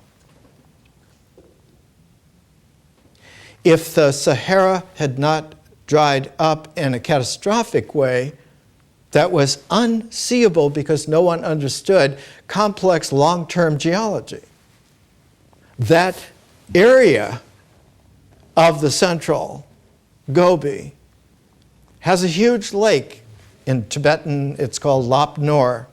If the Sahara had not dried up in a catastrophic way, that was unseeable because no one understood complex long-term geology. That area of the central Gobi has a huge lake. In Tibetan, it's called Lop Nor.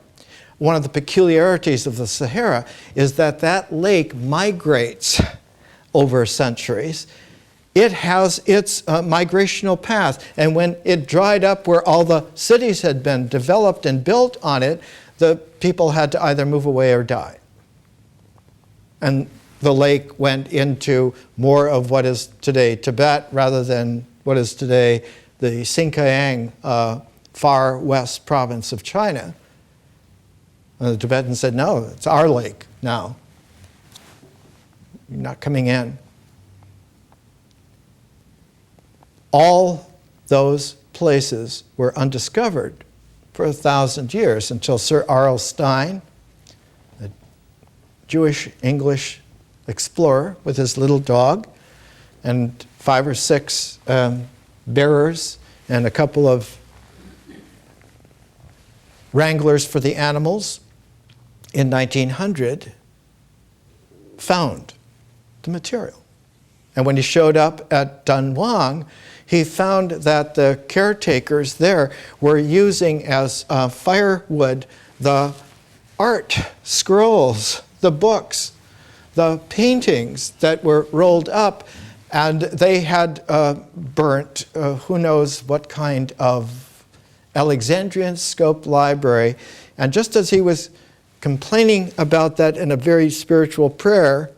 One of the peculiarities of the Sahara is that that lake migrates over centuries. It has its migrational path. And when it dried up where all the cities had been developed and built on it, the people had to either move away or die. And the lake went into more of what is today Tibet rather than what is today the Xinjiang far west province of China. And the Tibetans said, no, it's our lake now. You're not coming in. All those places were undiscovered for 1,000 years until Sir R.L. Stein, a Jewish English explorer with his little dog and 5 or 6 bearers and a couple of wranglers for the animals in 1900 found the material. And when he showed up at Dunhuang, he found that the caretakers there were using as firewood the art scrolls, the books, the paintings that were rolled up, and they had burnt who knows what kind of Alexandrian scope library. And just as he was complaining about that in a very spiritual prayer,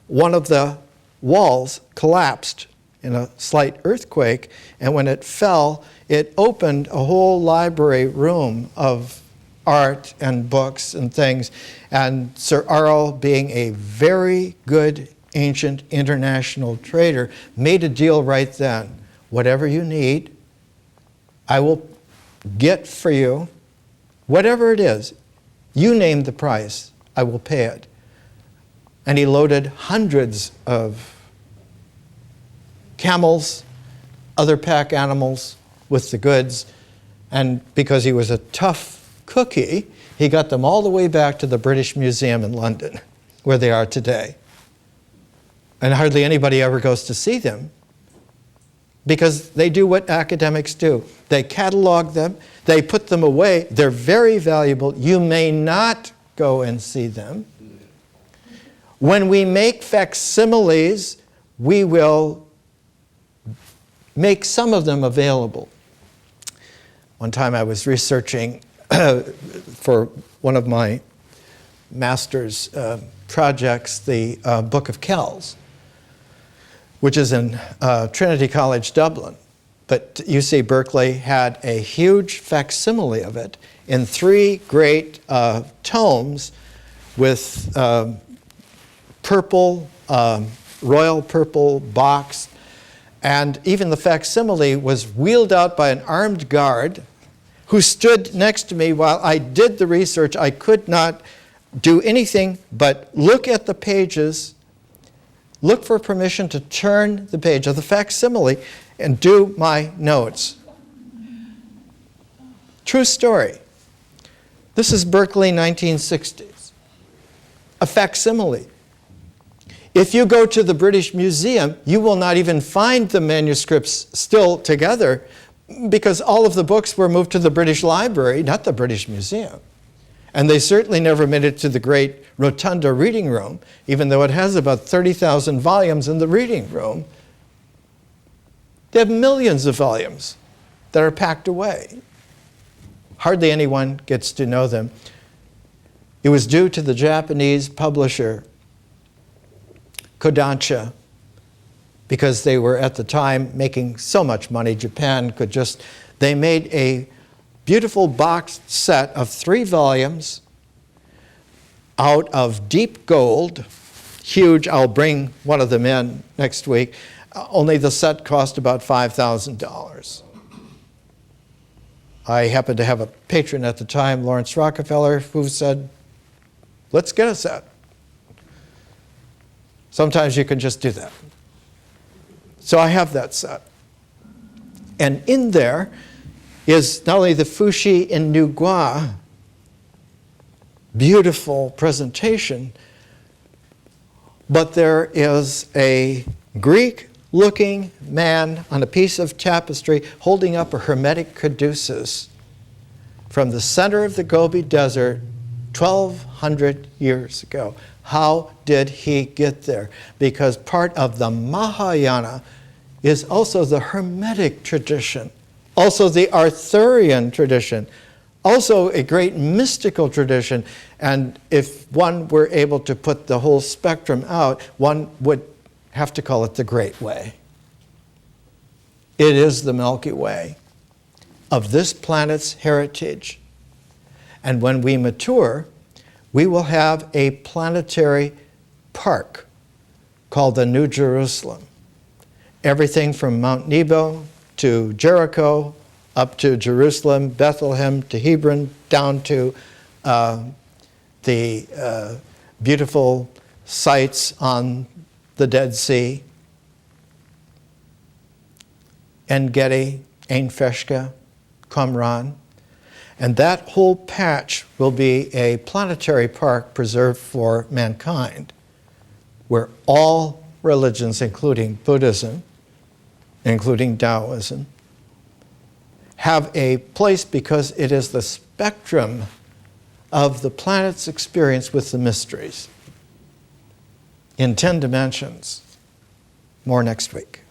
one of the walls collapsed in a slight earthquake, and when it fell, it opened a whole library room of art and books and things. And Sir R.L., being a very good ancient international trader, made a deal right then. Whatever you need, I will get for you. Whatever it is, you name the price, I will pay it. And he loaded hundreds of camels, other pack animals with the goods. And because he was a tough cookie, he got them all the way back to the British Museum in London, where they are today. And hardly anybody ever goes to see them because they do what academics do. They catalog them, they put them away, they're very valuable. You may not go and see them. When we make facsimiles, we will make some of them available. One time I was researching for one of my master's projects, the Book of Kells, which is in Trinity College, Dublin. But UC Berkeley had a huge facsimile of it in 3 great tomes with purple, royal purple box. And even the facsimile was wheeled out by an armed guard who stood next to me while I did the research. I could not do anything but look at the pages, look for permission to turn the page of the facsimile, and do my notes. True story. This is Berkeley, 1960s. A facsimile. If you go to the British Museum, you will not even find the manuscripts still together because all of the books were moved to the British Library, not the British Museum. And they certainly never made it to the great Rotunda reading room, even though it has about 30,000 volumes in the reading room. They have millions of volumes that are packed away. Hardly anyone gets to know them. It was due to the Japanese publisher, Kodansha, because they were at the time making so much money. Japan could just, they made a beautiful boxed set of 3 volumes out of deep gold, huge. I'll bring one of them in next week. Only the set cost about $5,000. I happened to have a patron at the time, Lawrence Rockefeller, who said, let's get a set. Sometimes you can just do that. So I have that set. And in there is not only the Fushi in Nugua, beautiful presentation, but there is a Greek-looking man on a piece of tapestry holding up a hermetic caduceus from the center of the Gobi Desert 1,200 years ago. How did he get there? Because part of the Mahayana is also the Hermetic tradition, also the Arthurian tradition, also a great mystical tradition. And if one were able to put the whole spectrum out, one would have to call it the Great Way. It is the Milky Way of this planet's heritage. And when we mature, we will have a planetary park called the New Jerusalem. Everything from Mount Nebo to Jericho, up to Jerusalem, Bethlehem, to Hebron, down to the beautiful sites on the Dead Sea, En-Gedi, Ein Feshka, Qumran. And that whole patch will be a planetary park preserved for mankind, where all religions, including Buddhism, including Taoism, have a place because it is the spectrum of the planet's experience with the mysteries in 10 dimensions. More next week.